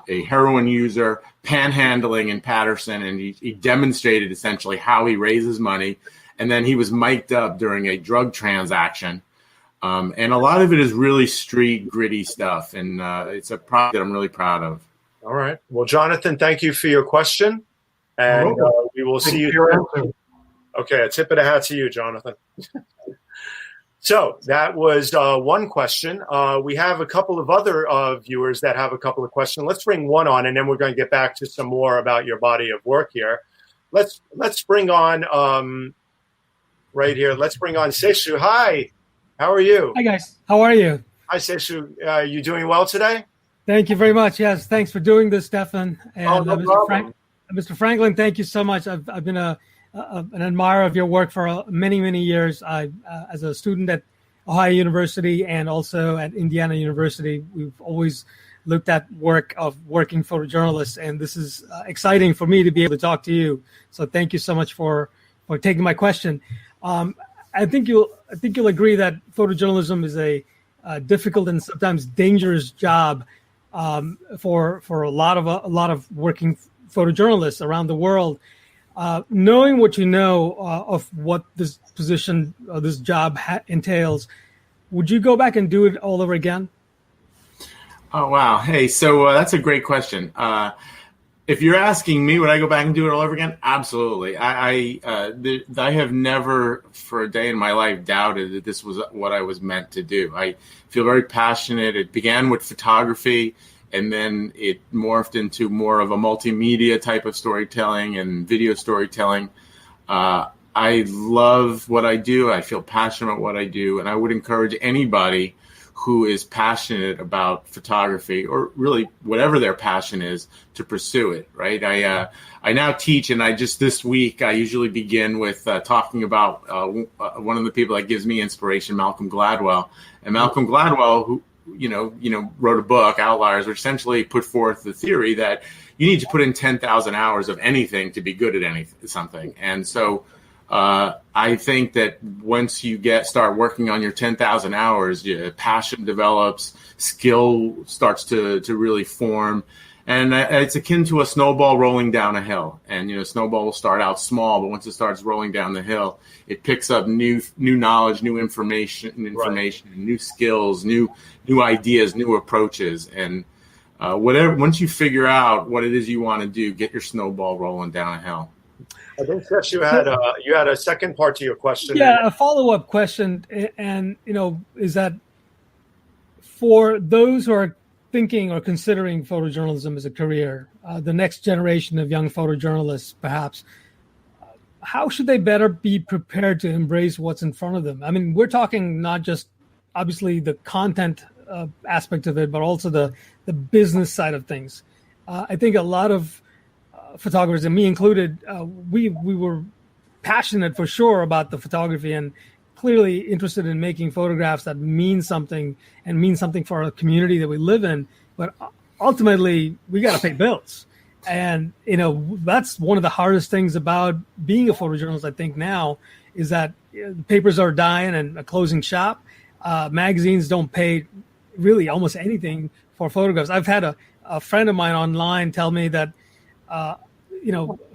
heroin user panhandling in Paterson, and he demonstrated essentially how he raises money. And then he was mic'd up during a drug transaction. And a lot of it is really street gritty stuff. And it's a project that I'm really proud of. All right. Well, Jonathan, thank you for your question. And we will see you. Okay, a tip of the hat to you, Jonathan. So that was one question. We have a couple of other viewers that have a couple of questions. Let's bring one on, and then we're going to get back to some more about your body of work here. Let's bring on right here. Let's bring on Seshu. Hi, how are you? Hi guys, how are you? Hi Seshu. You doing well today? Thank you very much. Yes, thanks for doing this, Stefan. And no problem. Mr. Franklin, thank you so much. I've been a an admirer of your work for many, many years. As a student at Ohio University and also at Indiana University, we've always looked at work of working photojournalists, and this is exciting for me to be able to talk to you. So thank you so much for taking my question. I think you'll agree that photojournalism is a difficult and sometimes dangerous job for a lot of working photojournalists around the world. Knowing what you know of what this position, this job entails, would you go back and do it all over again? Oh, wow. Hey, so that's a great question. If you're asking me, would I go back and do it all over again? Absolutely. I have never for a day in my life doubted that this was what I was meant to do. I feel very passionate. It began with photography, and then it morphed into more of a multimedia type of storytelling and video storytelling. I love what I do. I feel passionate about what I do, and I would encourage anybody who is passionate about photography, or really whatever their passion is, to pursue it, right? I now teach, and this week I usually begin with talking about one of the people that gives me inspiration, Malcolm Gladwell. And Malcolm Gladwell, who wrote a book, Outliers, which essentially put forth the theory that you need to put in 10,000 hours of anything to be good at something. And so I think that once you start working on your 10,000 hours, your passion develops, skill starts to really form. And it's akin to a snowball rolling down a hill. And, snowball will start out small, but once it starts rolling down the hill, it picks up new knowledge, new information, right, new skills, new ideas, new approaches. And once you figure out what it is you want to do, get your snowball rolling down a hill. I think, Chris, you had a second part to your question. Yeah, a follow-up question, and is that for those who are thinking or considering photojournalism as a career, the next generation of young photojournalists, perhaps, how should they better be prepared to embrace what's in front of them? I mean, we're talking not just obviously the content aspect of it, but also the business side of things. I think a lot of photographers, and me included, we were passionate for sure about the photography and clearly interested in making photographs that mean something and mean something for our community that we live in. But ultimately, we got to pay bills. And, that's one of the hardest things about being a photojournalist, I think now, is that the papers are dying and a closing shop. Magazines don't pay really almost anything for photographs. I've had a friend of mine online tell me that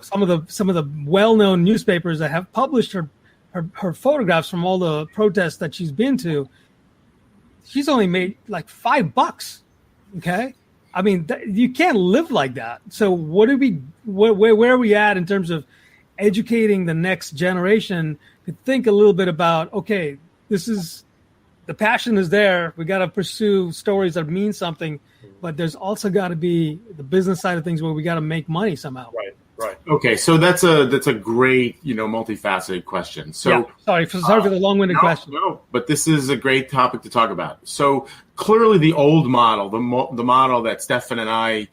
some of the well-known newspapers that have published her photographs from all the protests that she's been to, she's only made like $5. Okay, I mean you can't live like that. So where are we at in terms of educating the next generation to think a little bit about, okay, the passion is there. We got to pursue stories that mean something, but there's also got to be the business side of things where we got to make money somehow. Right. Okay, so that's a great, multifaceted question. So yeah, sorry for the long-winded question. No, but this is a great topic to talk about. So clearly, the old model, the model that Stefan and I,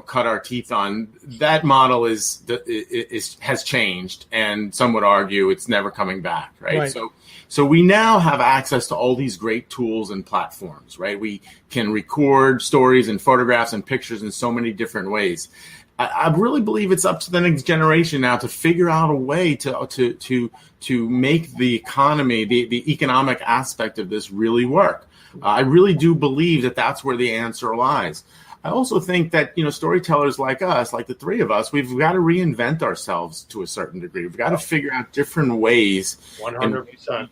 cut our teeth on, that model has changed, and some would argue it's never coming back. Right. So we now have access to all these great tools and platforms. Right. We can record stories and photographs and pictures in so many different ways. I really believe it's up to the next generation now to figure out a way to make the economy, the economic aspect of this really work. I really do believe that that's where the answer lies. I also think that, storytellers like us, like the three of us, we've got to reinvent ourselves to a certain degree. We've got to figure out different ways 100%.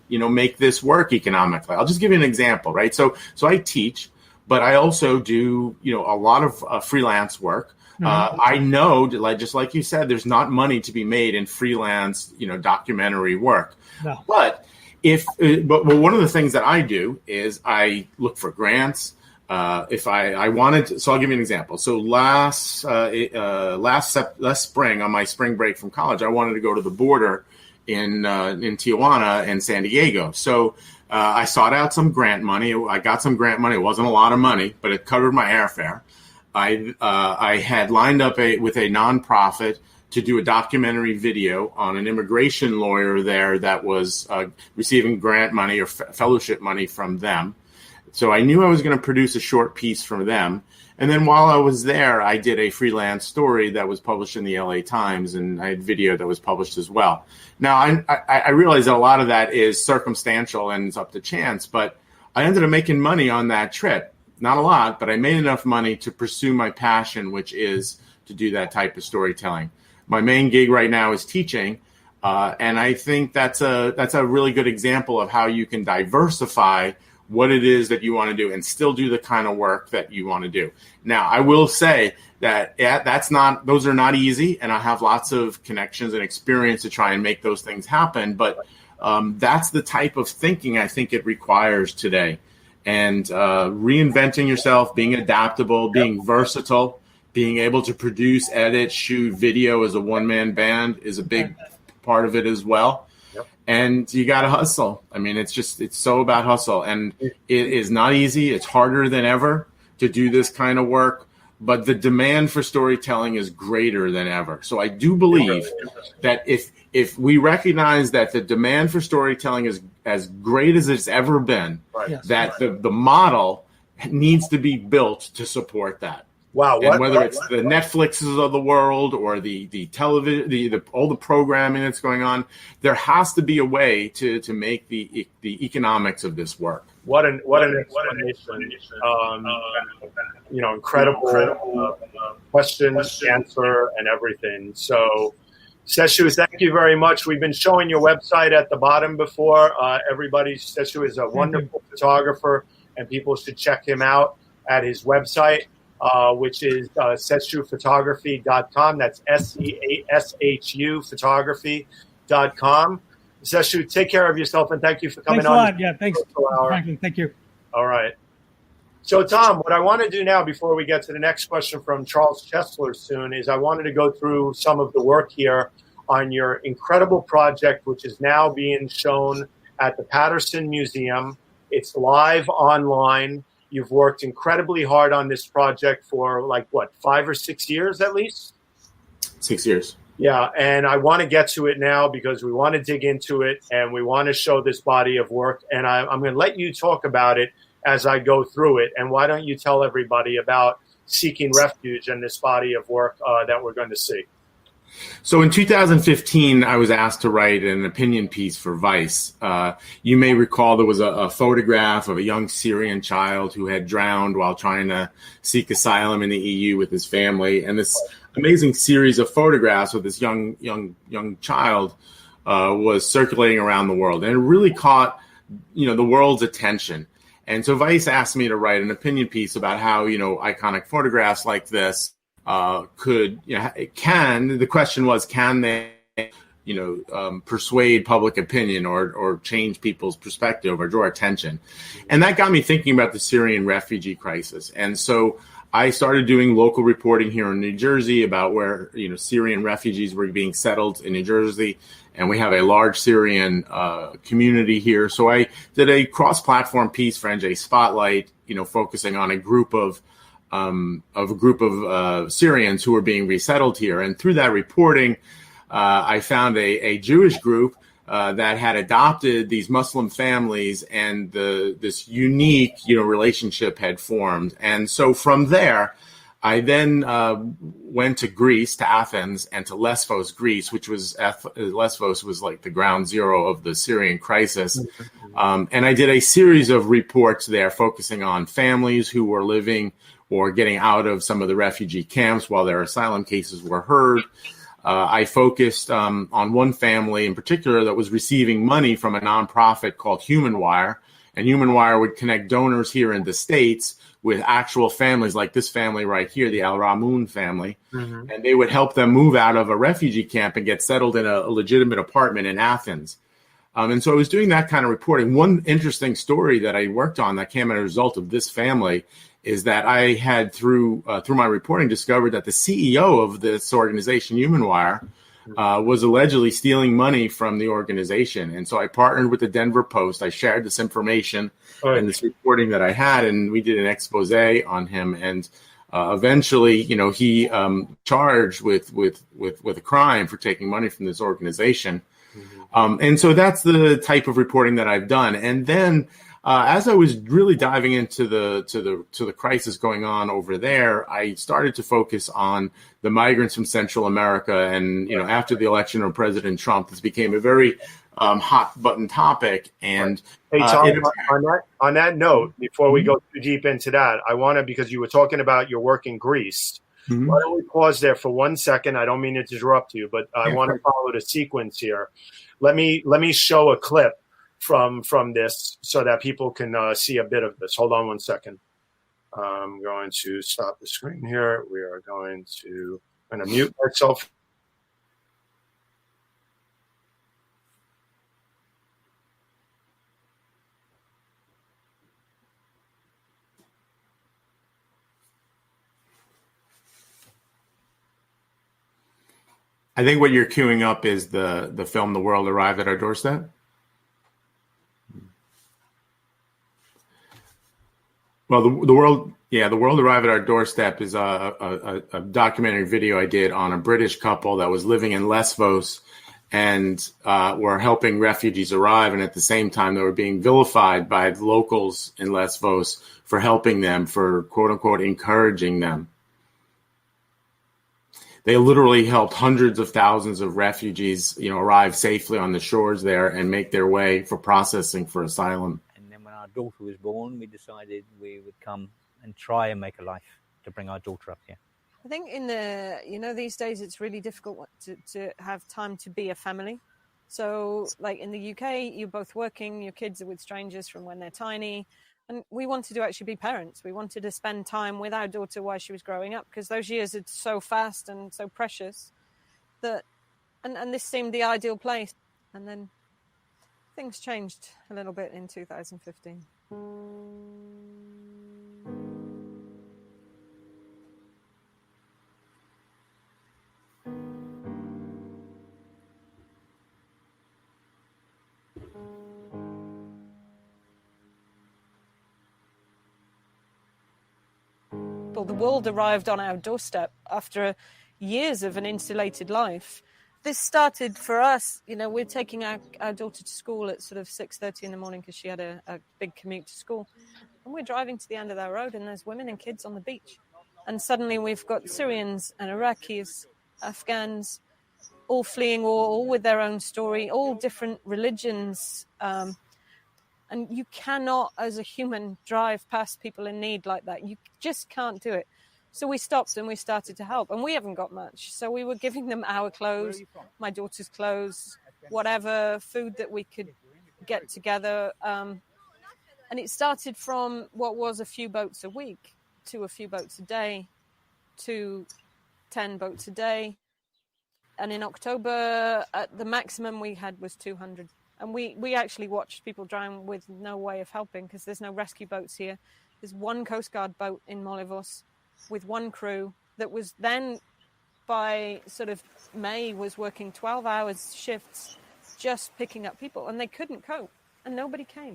And, make this work economically. I'll just give you an example, right? So I teach, but I also do, a lot of freelance work. I know, just like you said, there's not money to be made in freelance, documentary work. No. But but one of the things that I do is I look for grants. If I wanted to, so I'll give you an example. So last spring, on my spring break from college, I wanted to go to the border in Tijuana and San Diego. So I sought out some grant money. I got some grant money. It wasn't a lot of money, but it covered my airfare. I had lined up with a nonprofit to do a documentary video on an immigration lawyer there that was receiving grant money or fellowship money from them. So I knew I was going to produce a short piece from them. And then while I was there, I did a freelance story that was published in the LA Times, and I had video that was published as well. Now, I realize that a lot of that is circumstantial and it's up to chance, but I ended up making money on that trip. Not a lot, but I made enough money to pursue my passion, which is to do that type of storytelling. My main gig right now is teaching, and I think that's a really good example of how you can diversify what it is that you want to do and still do the kind of work that you want to do. Now, I will say that those are not easy, and I have lots of connections and experience to try and make those things happen, but that's the type of thinking I think it requires today. And reinventing yourself, being adaptable, being versatile, being able to produce, edit, shoot video as a one-man band is a big part of it as well. And you got to hustle. I mean, it's so about hustle. And it is not easy. It's harder than ever to do this kind of work. But the demand for storytelling is greater than ever. So I do believe that if we recognize that the demand for storytelling is as great as it's ever been, that the model needs to be built to support that. Wow! And whether it's the Netflixes of the world or the television, all the programming that's going on, there has to be a way to make the economics of this work. What an explanation! Incredible questions, answer, and everything. So, Seshu, thank you very much. We've been showing your website at the bottom before. Seshu is a wonderful photographer, and people should check him out at his website. Which is seshuphotography.com. That's SESHU photography.com. Seshu, take care of yourself, and thank you for coming on. Thanks a lot. Yeah, thanks, Franklin. Thank you. All right. So, Tom, what I want to do now before we get to the next question from Charles Chesler soon is I wanted to go through some of the work here on your incredible project, which is now being shown at the Patterson Museum. It's live online. You've worked incredibly hard on this project for 5 or 6 years at least? 6 years. Yeah, and I want to get to it now because we want to dig into it and we want to show this body of work. And I'm going to let you talk about it as I go through it. And why don't you tell everybody about Seeking Refuge and this body of work that we're going to see? So in 2015, I was asked to write an opinion piece for Vice. You may recall there was a photograph of a young Syrian child who had drowned while trying to seek asylum in the EU with his family. And this amazing series of photographs of this young child was circulating around the world. And it really caught, the world's attention. And so Vice asked me to write an opinion piece about how, iconic photographs like this the question was, can they, persuade public opinion or change people's perspective or draw attention? And that got me thinking about the Syrian refugee crisis. And so I started doing local reporting here in New Jersey about where, Syrian refugees were being settled in New Jersey. And we have a large Syrian community here. So I did a cross-platform piece for NJ Spotlight, focusing on a group of Syrians who were being resettled here. And through that reporting, I found a Jewish group that had adopted these Muslim families, and this unique, relationship had formed. And so from there, I then went to Greece, to Athens, and to Lesbos, Greece, which was Lesbos was like the ground zero of the Syrian crisis. And I did a series of reports there focusing on families who were living or getting out of some of the refugee camps while their asylum cases were heard. I focused on one family in particular that was receiving money from a nonprofit called Human Wire. And Human Wire would connect donors here in the States with actual families like this family right here, the Al Ramoun family. Mm-hmm. And they would help them move out of a refugee camp and get settled in a legitimate apartment in Athens. And so I was doing that kind of reporting. One interesting story that I worked on that came as a result of this family is that I had, through my reporting, discovered that the CEO of this organization, Human Wire, was allegedly stealing money from the organization. And so I partnered with the Denver Post. I shared this information and this reporting that I had, and we did an expose on him. And Eventually, he charged with a crime for taking money from this organization. And so that's the type of reporting that I've done. And then as I was really diving into the crisis going on over there, I started to focus on the migrants from Central America. And, after the election of President Trump, this became a very hot button topic. And hey, Tom, on that note, before we go too deep into that, I want to, because you were talking about your work in Greece, why don't we pause there for 1 second? I don't mean to interrupt you, but I want to follow the sequence here. Let me show a clip from this so that people can see a bit of this. Hold on 1 second. I'm going to stop the screen here. We are going to mute myself. I think what you're queuing up is the film "The World Arrived at Our Doorstep." Well, the world arrived at our doorstep is a documentary video I did on a British couple that was living in Lesbos and were helping refugees arrive, and at the same time they were being vilified by the locals in Lesbos for helping them, for quote unquote encouraging them. They literally helped hundreds of thousands of refugees, arrive safely on the shores there and make their way for processing for asylum. And then when our daughter was born, we decided we would come and try and make a life to bring our daughter up here. I think these days it's really difficult to have time to be a family. So like in the UK, you're both working, your kids are with strangers from when they're tiny. And we wanted to actually be parents. We wanted to spend time with our daughter while she was growing up, because those years are so fast and so precious that, and this seemed the ideal place. And then things changed a little bit in 2015. The world arrived on our doorstep after years of an insulated life. This started for us, we're taking our daughter to school at sort of 6:30 in the morning because she had a big commute to school. And we're driving to the end of that road and there's women and kids on the beach. And suddenly we've got Syrians and Iraqis, Afghans, all fleeing war, all with their own story, all different religions. And you cannot, as a human, drive past people in need like that. You just can't do it. So we stopped and we started to help. And we haven't got much. So we were giving them our clothes, my daughter's clothes, whatever food that we could get together. And it started from what was a few boats a week to a few boats a day to 10 boats a day. And in October, the maximum we had was 200. And we actually watched people drown with no way of helping because there's no rescue boats here. There's one Coast Guard boat in Molivos with one crew that was then, by sort of May, was working 12 hours shifts just picking up people. And they couldn't cope. And nobody came.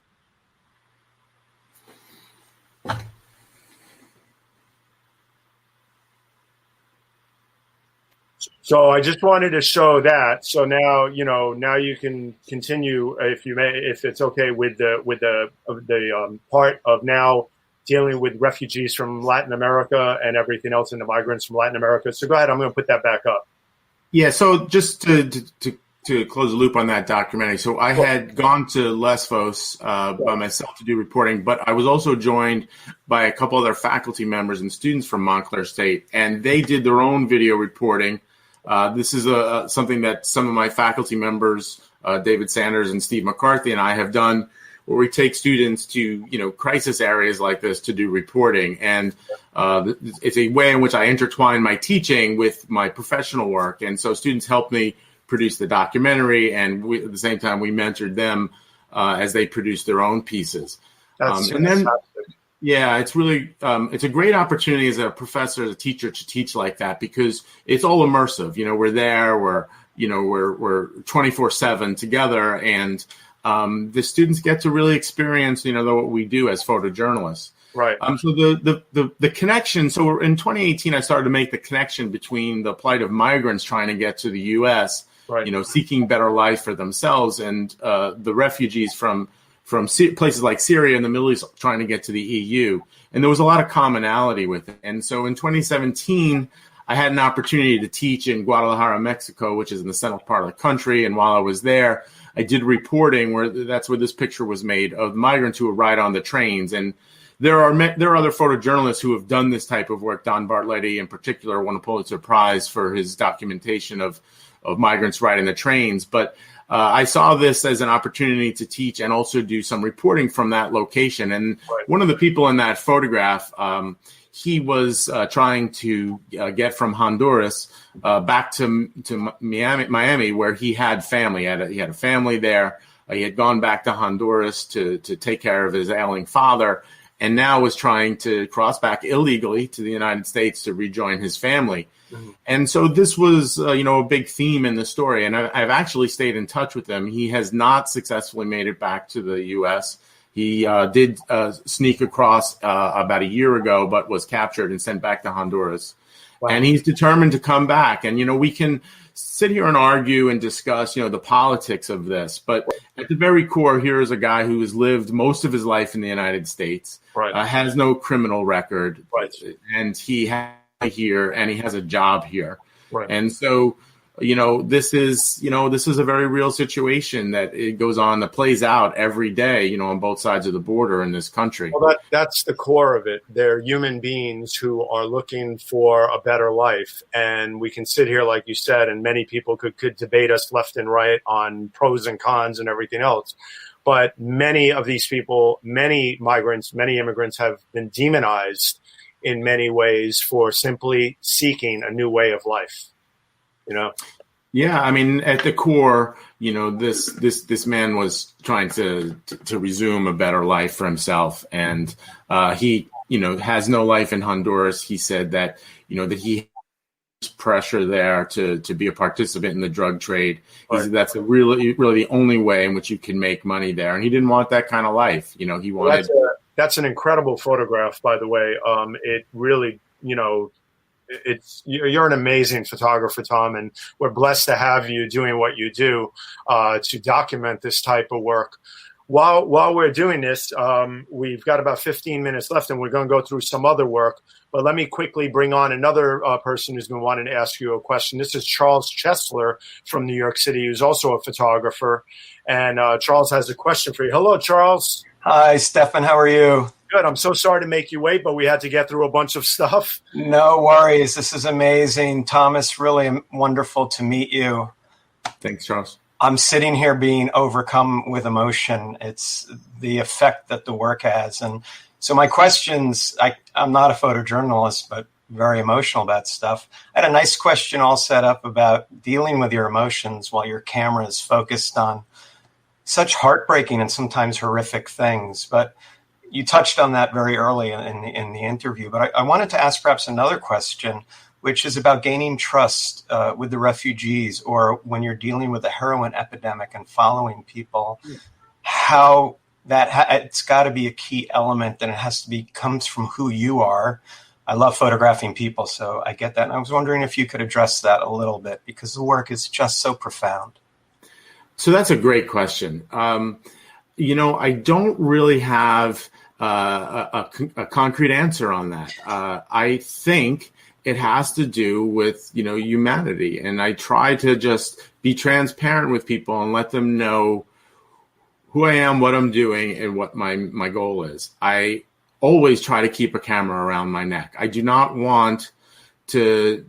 So I just wanted to show that. So now, now you can continue, if it's okay, with the part of now dealing with refugees from Latin America and everything else, and the migrants from Latin America. So go ahead. I'm going to put that back up. Yeah. So just to close the loop on that documentary. So I had gone to Lesbos by myself to do reporting, but I was also joined by a couple other faculty members and students from Montclair State, and they did their own video reporting. This is something that some of my faculty members, David Sanders and Steve McCarthy, and I have done, where we take students to, crisis areas like this to do reporting. And it's a way in which I intertwine my teaching with my professional work. And so students helped me produce the documentary, and at the same time, we mentored them as they produced their own pieces. And then, yeah, it's really it's a great opportunity as a professor, as a teacher, to teach like that, because it's all immersive. We're there, we're 24/7 together, and the students get to really experience what we do as photojournalists. Right. So the connection. So in 2018, I started to make the connection between the plight of migrants trying to get to the U.S., right. Seeking better life for themselves, and the refugees from places like Syria and the Middle East trying to get to the EU. And there was a lot of commonality with it. And so in 2017, I had an opportunity to teach in Guadalajara, Mexico, which is in the central part of the country. And while I was there, I did reporting that's where this picture was made of migrants who would ride on the trains. And there are other photojournalists who have done this type of work. Don Bartletti, in particular, won a Pulitzer Prize for his documentation of migrants riding the trains. But I saw this as an opportunity to teach and also do some reporting from that location. And one of the people in that photograph, he was trying to get from Honduras back to Miami, where he had family. He had a family there. He had gone back to Honduras to take care of his ailing father, and now was trying to cross back illegally to the United States to rejoin his family. Mm-hmm. And so this was, a big theme in the story. And I've actually stayed in touch with him. He has not successfully made it back to the U.S. He did sneak across about a year ago, but was captured and sent back to Honduras. Wow. And he's determined to come back. And, we can sit here and argue and discuss, the politics of this. But at the very core, here is a guy who has lived most of his life in the United States, has no criminal record, and he has here and he has a job here. Right. And so, this is a very real situation that it goes on, that plays out every day, on both sides of the border in this country. Well, that's the core of it. They're human beings who are looking for a better life. And we can sit here, like you said, and many people could debate us left and right on pros and cons and everything else. But many of these people, many migrants, many immigrants have been demonized in many ways for simply seeking a new way of life. Yeah, I mean, at the core, this man was trying to resume a better life for himself, and he, has no life in Honduras. He said that, that he has pressure there to be a participant in the drug trade. He said that's really the only way in which you can make money there, and he didn't want that kind of life. He wanted. That's an incredible photograph, by the way. It really, you're an amazing photographer, Tom, and we're blessed to have you doing what you do to document this type of work. While we're doing this, we've got about 15 minutes left, and we're going to go through some other work. But let me quickly bring on another person who's going to want to ask you a question. This is Charles Chesler from New York City, who's also a photographer. And Charles has a question for you. Hello, Charles. Hi, Stefan. How are you? Good. I'm so sorry to make you wait, but we had to get through a bunch of stuff. No worries. This is amazing. Thomas, really wonderful to meet you. Thanks, Charles. I'm sitting here being overcome with emotion. It's the effect that the work has. And so my questions, I'm not a photojournalist, but very emotional about stuff. I had a nice question all set up about dealing with your emotions while your camera is focused on such heartbreaking and sometimes horrific things. But you touched on that very early in the interview. But I wanted to ask perhaps another question, which is about gaining trust with the refugees, or when you're dealing with a heroin epidemic and following people, how it's got to be a key element, and it comes from who you are. I love photographing people, so I get that. And I was wondering if you could address that a little bit, because the work is just so profound. So that's a great question. I don't really have a concrete answer on that. I think it has to do with, humanity. And I try to just be transparent with people and let them know who I am, what I'm doing, and what my goal is. I always try to keep a camera around my neck. I do not want to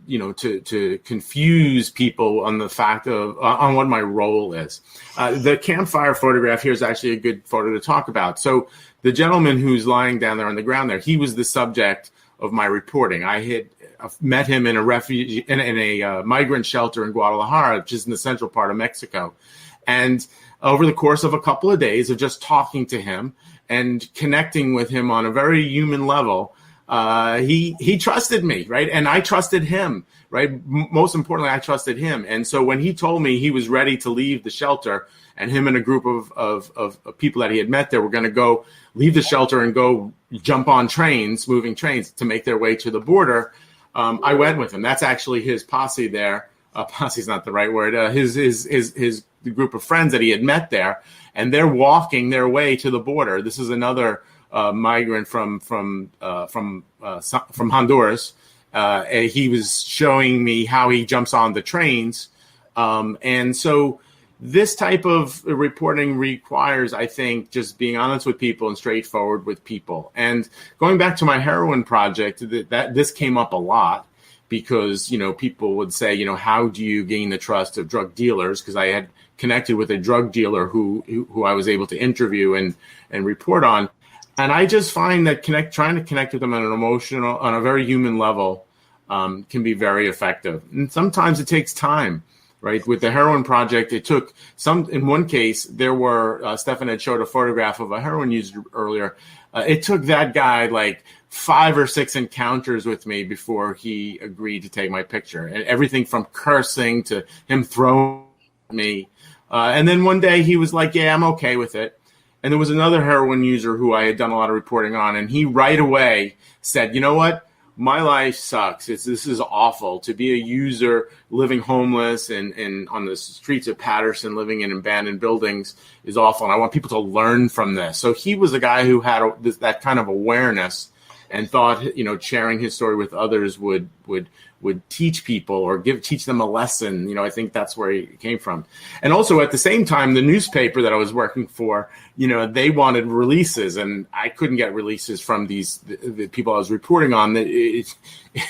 confuse people on the fact of on what my role is. The campfire photograph here is actually a good photo to talk about. So the gentleman who's lying down there on the ground there, he was the subject of my reporting. I had met him in a migrant shelter in Guadalajara, which is in the central part of Mexico. And over the course of a couple of days of just talking to him and connecting with him on a very human level, he trusted me, right? And I trusted him, right? Most importantly, I trusted him. And so when he told me he was ready to leave the shelter, and him and a group of people that he had met there were going to go leave the shelter and go jump on trains, moving trains, to make their way to the border, I went with him. That's actually his posse there. Posse's not the right word. His group of friends that he had met there, and they're walking their way to the border. This is another migrant from Honduras. He was showing me how he jumps on the trains, and so this type of reporting requires, I think, just being honest with people and straightforward with people. And going back to my heroin project, that this came up a lot because, people would say, how do you gain the trust of drug dealers? Because I had connected with a drug dealer who I was able to interview and report on. And I just find that trying to connect with them on a very human level can be very effective. And sometimes it takes time. Right. With the heroin project, it took in one case, there were, Stefan had showed a photograph of a heroin user earlier. It took that guy like 5 or 6 encounters with me before he agreed to take my picture, and everything from cursing to him throwing me. And then one day he was like, yeah, I'm okay with it. And there was another heroin user who I had done a lot of reporting on. And he right away said, you know what? My life sucks. This is awful. To be a user living homeless and on the streets of Patterson, living in abandoned buildings is awful. And I want people to learn from this. So he was a guy who had that kind of awareness and thought, sharing his story with others would teach people or teach them a lesson. I think that's where he came from. And also at the same time, the newspaper that I was working for, they wanted releases, and I couldn't get releases from the people I was reporting on. It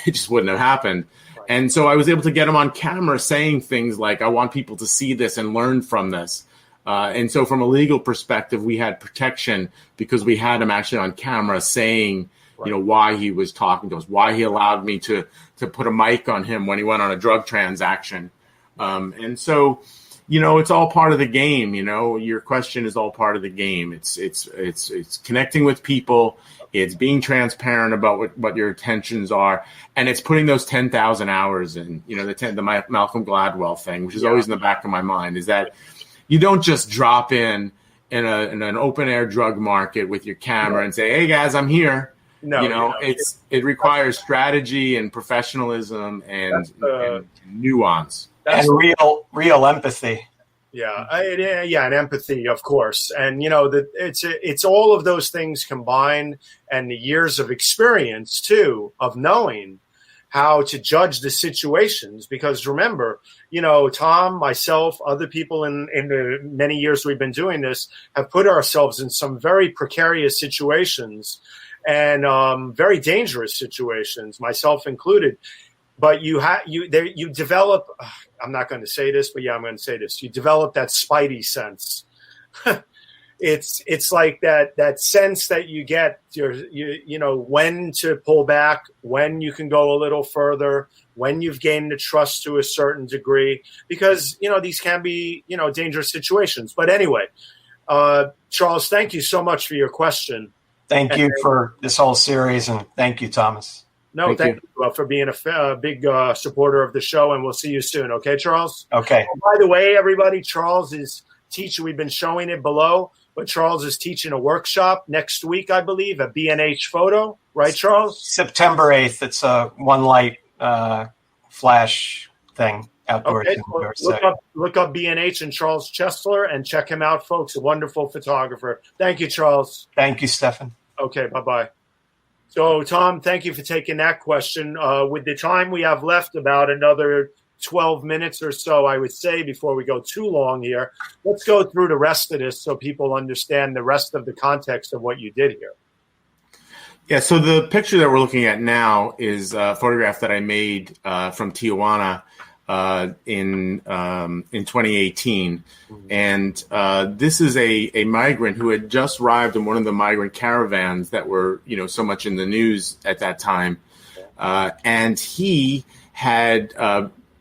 just wouldn't have happened. Right. And so I was able to get them on camera saying things like, I want people to see this and learn from this. And so from a legal perspective, we had protection because we had him actually on camera saying, why he was talking to us, why he allowed me to put a mic on him when he went on a drug transaction. And so, it's all part of the game. Your question is all part of the game. It's connecting with people. It's being transparent about what your intentions are. And it's putting those 10,000 hours in, the Malcolm Gladwell thing, which is always in the back of my mind, is that you don't just drop in an open air drug market with your camera and say, hey guys, I'm here. No, it requires strategy and professionalism and nuance and real empathy. Yeah, and empathy, of course, and it's all of those things combined, and the years of experience too of knowing how to judge the situations. Because remember, Tom, myself, other people in the many years we've been doing this have put ourselves in some very precarious situations. And very dangerous situations, myself included. But you develop. I'm not going to say this, but yeah, I'm going to say this. You develop that spidey sense. It's like that sense that you get. When to pull back, when you can go a little further, when you've gained the trust to a certain degree, because these can be dangerous situations. But anyway, Charles, thank you so much for your question. Thank you for this whole series, and thank you, Thomas. No, thank you for being a big supporter of the show, and we'll see you soon. Okay, Charles? Okay. By the way, everybody, Charles is teaching. We've been showing it below, but Charles is teaching a workshop next week, I believe, at B&H Photo. Right, Charles? September 8th. It's a one light flash thing. Outdoors. Okay, look up B&H and Charles Chesler and check him out, folks. A wonderful photographer. Thank you, Charles. Thank you, Stefan. Okay, bye-bye. So, Tom, thank you for taking that question. With the time we have left, about another 12 minutes or so, I would say, before we go too long here, let's go through the rest of this so people understand the rest of the context of what you did here. Yeah, so the picture that we're looking at now is a photograph that I made from Tijuana in 2018, and this is a migrant who had just arrived in one of the migrant caravans that were so much in the news at that time, and he had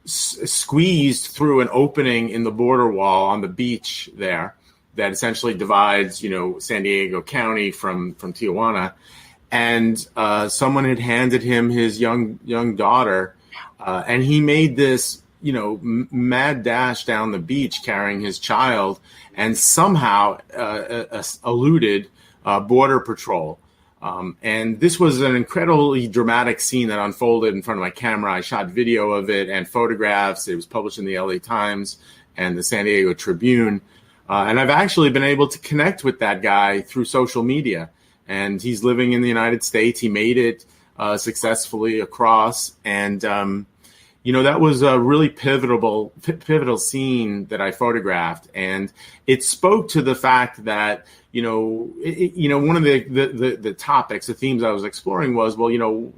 squeezed through an opening in the border wall on the beach there that essentially divides San Diego County from Tijuana. and someone had handed him his young daughter, and he made this, mad dash down the beach carrying his child, and somehow eluded Border Patrol. And this was an incredibly dramatic scene that unfolded in front of my camera. I shot video of it and photographs. It was published in the LA Times and the San Diego Tribune. And I've actually been able to connect with that guy through social media. And he's living in the United States. He made it successfully across. And, that was a really pivotal scene that I photographed. And it spoke to the fact that, one of the topics, the themes I was exploring was,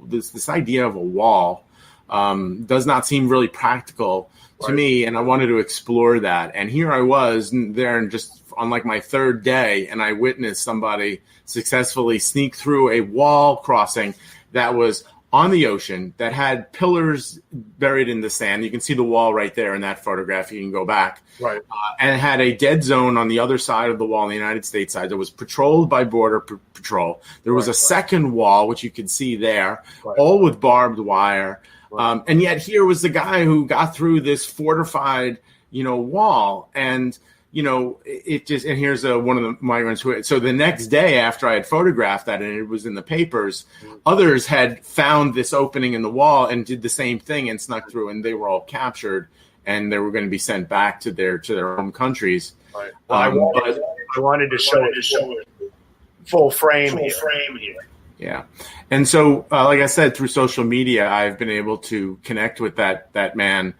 this idea of a wall does not seem really practical to me, and I wanted to explore that. And here I was there, and just on like my third day, and I witnessed somebody successfully sneak through a wall crossing that was on the ocean, that had pillars buried in the sand. You can see the wall right there in that photograph. You can go back. Right. And it had a dead zone on the other side of the wall on the United States side that was patrolled by Border Patrol. There was a second wall, which you can see there, all with barbed wire. And yet here was the guy who got through this fortified, wall. And, it just, and here's one of the migrants so the next day after I had photographed that and it was in the papers, others had found this opening in the wall and did the same thing and snuck through, and they were all captured and they were going to be sent back to their home countries. Right. Well, I wanted to show it full frame here. Yeah. And so, like I said, through social media, I've been able to connect with that man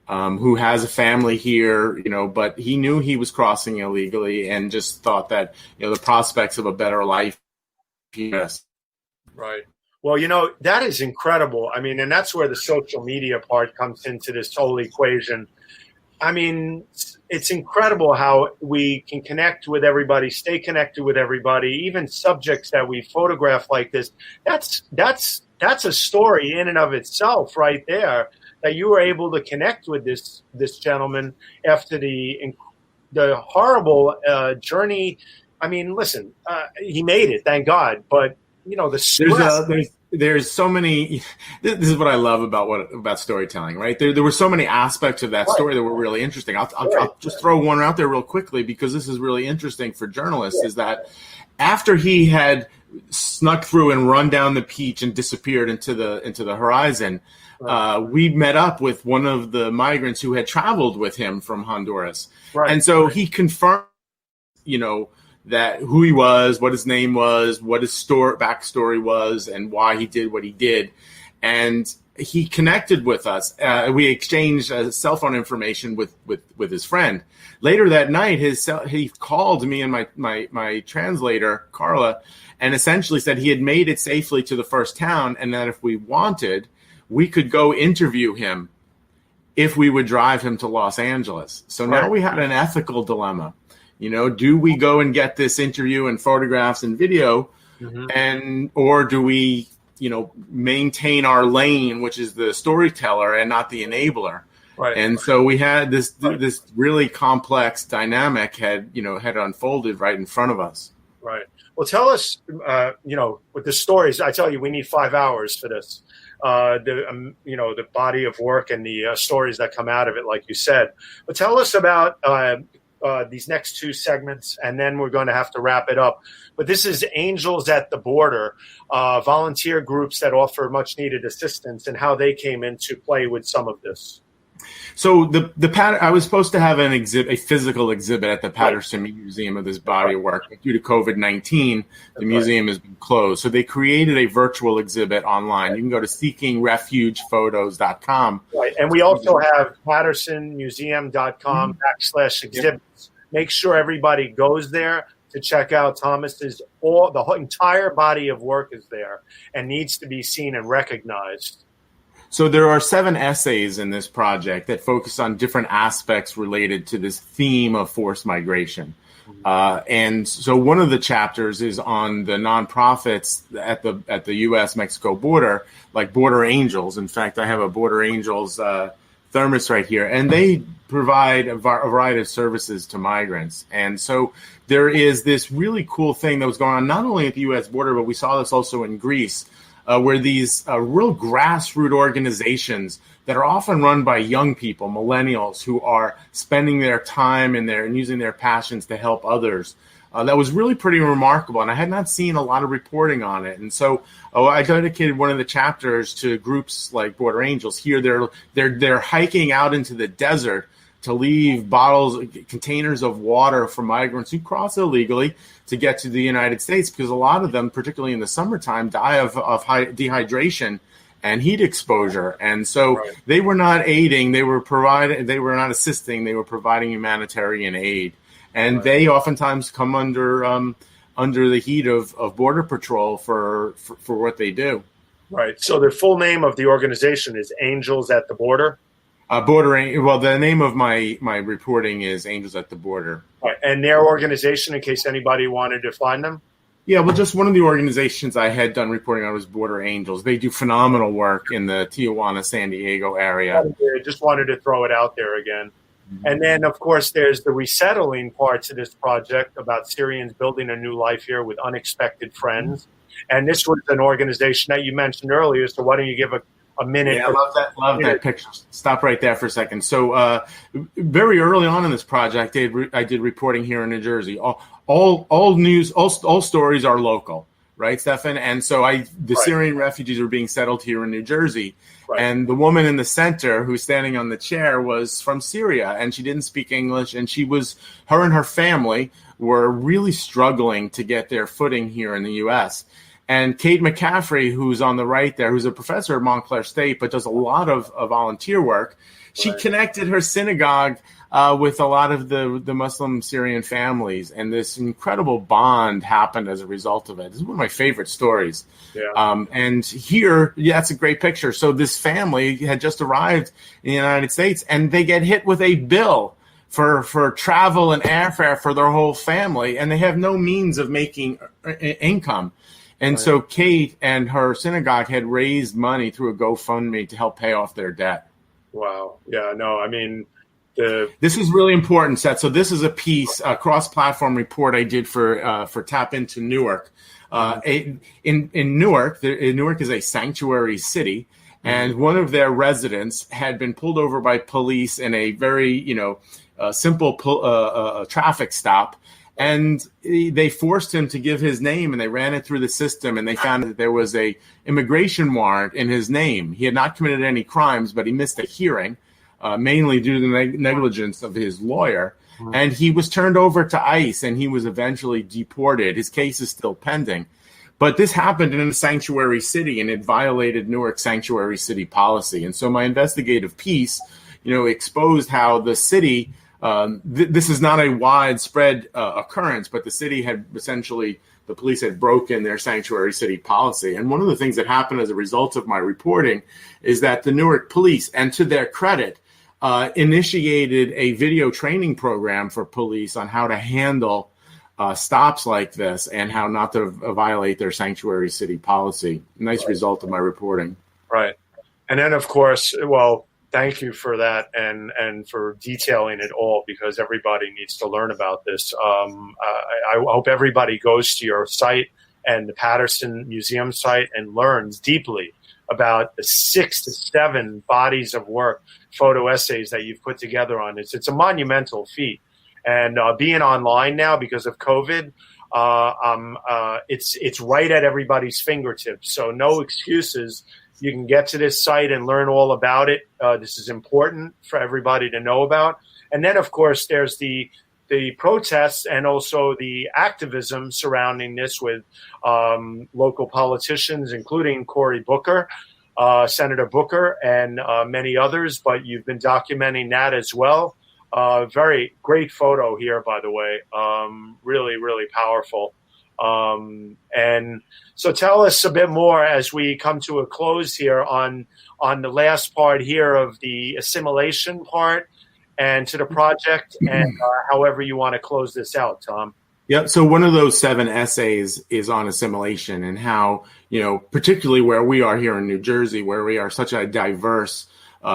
who has a family here, but he knew he was crossing illegally and just thought that, the prospects of a better life. Yes. Right. Well, that is incredible. I mean, and that's where the social media part comes into this whole equation. I mean, it's incredible how we can connect with everybody, stay connected with everybody, even subjects that we photograph like this. That's a story in and of itself right there, that you were able to connect with this gentleman after the horrible journey. I mean, listen, he made it, thank God. But the stress. There's so many. This is what I love about storytelling, right? There were so many aspects of that story that were really interesting. I'll just throw one out there real quickly because this is really interesting for journalists. Is that after he had snuck through and run down the beach and disappeared into the horizon, we met up with one of the migrants who had traveled with him from Honduras, and so he confirmed, that who he was, what his name was, what his backstory was, and why he did what he did. And he connected with us. We exchanged cell phone information with his friend. Later that night, he called me and my translator, Carla, and essentially said he had made it safely to the first town, and that if we wanted, we could go interview him if we would drive him to Los Angeles. So now we had an ethical dilemma. Do we go and get this interview and photographs and video, or do we, maintain our lane, which is the storyteller and not the enabler? Right. And so we had this really complex dynamic had unfolded right in front of us. Right. Well, tell us, with the stories. I tell you, we need 5 hours for this. The body of work and the stories that come out of it, like you said. But tell us about these next two segments, and then we're going to have to wrap it up. But this is Angels at the Border, volunteer groups that offer much needed assistance, and how they came into play with some of this. So I was supposed to have a physical exhibit at the Patterson Museum of this body of work. Due to COVID-19, the museum has been closed. So they created a virtual exhibit online. You can go to seekingrefugePhotos.com. Right. And we also have pattersonmuseum.com/exhibits. Make sure everybody goes there to check out Thomas's. The whole entire body of work is there and needs to be seen and recognized. So there are 7 essays in this project that focus on different aspects related to this theme of forced migration. And so one of the chapters is on the nonprofits at the U.S.-Mexico border, like Border Angels. In fact, I have a Border Angels thermos right here, and they provide a variety of services to migrants. And so there is this really cool thing that was going on not only at the U.S. border, but we saw this also in Greece, where these real grassroots organizations that are often run by young people, millennials, who are spending their time and using their passions to help others. That was really pretty remarkable, and I had not seen a lot of reporting on it. And so I dedicated one of the chapters to groups like Border Angels. Here they're hiking out into the desert to leave containers of water for migrants who cross illegally to get to the United States, because a lot of them, particularly in the summertime, die of dehydration and heat exposure. And so they were not aiding, they were not assisting, they were providing humanitarian aid. And they oftentimes come under the heat of Border Patrol for what they do. Right. So the full name of the organization is Angels at the Border? Well, the name of my reporting is Angels at the Border. Right. And their organization, in case anybody wanted to find them? Yeah, well, just one of the organizations I had done reporting on was Border Angels. They do phenomenal work in the Tijuana, San Diego area. I just wanted to throw it out there again. And then, of course, there's the resettling parts of this project about Syrians building a new life here with unexpected friends. And this was an organization that you mentioned earlier, so why don't you give a minute? Yeah, I love that picture. Stop right there for a second. So very early on in this project, I did reporting here in New Jersey. All stories are local, right, Stefan? And so the Syrian refugees are being settled here in New Jersey. Right. And the woman in the center who's standing on the chair was from Syria, and she didn't speak English, and her and her family were really struggling to get their footing here in the U.S. And Kate McCaffrey, who's on the right there, who's a professor at Montclair State, but does a lot of volunteer work, she connected her synagogue with a lot of the Muslim Syrian families, and this incredible bond happened as a result of it. This is one of my favorite stories. Yeah. And here, that's a great picture. So this family had just arrived in the United States, and they get hit with a bill for travel and airfare for their whole family, and they have no means of making income. And so Kate and her synagogue had raised money through a GoFundMe to help pay off their debt. Wow. Yeah, no, I mean, this is really important, Seth. So this is a piece, a cross-platform report I did for Tap Into Newark. In Newark, Newark is a sanctuary city, and one of their residents had been pulled over by police in a very, simple traffic stop. And they forced him to give his name, and they ran it through the system, and they found that there was a immigration warrant in his name. He had not committed any crimes, but he missed a hearing, mainly due to the negligence of his lawyer. And he was turned over to ICE, and he was eventually deported. His case is still pending. But this happened in a sanctuary city, and it violated Newark sanctuary city policy. And so my investigative piece, exposed how the city... this is not a widespread occurrence, but the city had the police had broken their sanctuary city policy. And one of the things that happened as a result of my reporting is that the Newark police, and to their credit, initiated a video training program for police on how to handle stops like this and how not to violate their sanctuary city policy. Nice result of my reporting. Right. And then, of course, thank you for that and for detailing it all, because everybody needs to learn about this. I hope everybody goes to your site and the Patterson Museum site and learns deeply about the 6 to 7 bodies of work, photo essays that you've put together on this. It's a monumental feat. And being online now because of COVID, it's right at everybody's fingertips. So no excuses. You can get to this site and learn all about it. This is important for everybody to know about. And then, of course, there's the protests and also the activism surrounding this with local politicians, including Cory Booker, Senator Booker, and many others. But you've been documenting that as well. Very great photo here, by the way. Really, really powerful. And so tell us a bit more as we come to a close here on the last part here of the assimilation part and to the project, and however you want to close this out, Tom. Yeah. So one of those 7 essays is on assimilation and how, particularly where we are here in New Jersey, where we are such a diverse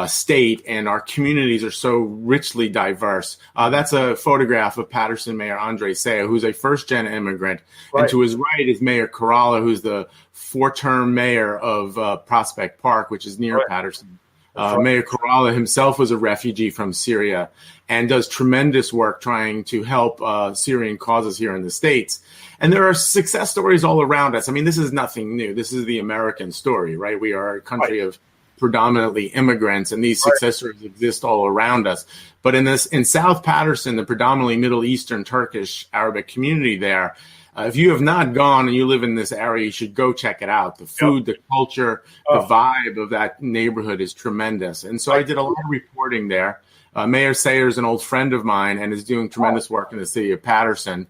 state, and our communities are so richly diverse. That's a photograph of Paterson Mayor Andre Saya, who's a first-gen immigrant. Right. And to his right is Mayor Kerala, who's the 4-term mayor of Prospect Park, which is near Paterson. Mayor Kerala himself was a refugee from Syria and does tremendous work trying to help Syrian causes here in the States. And there are success stories all around us. I mean, this is nothing new. This is the American story, right? We are a country of predominantly immigrants, and these success stories exist all around us. But in South Paterson, the predominantly Middle Eastern, Turkish, Arabic community there, if you have not gone and you live in this area, you should go check it out. The food, the culture, the vibe of that neighborhood is tremendous. And so I did a lot of reporting there. Mayor Sayer is an old friend of mine and is doing tremendous work in the city of Paterson.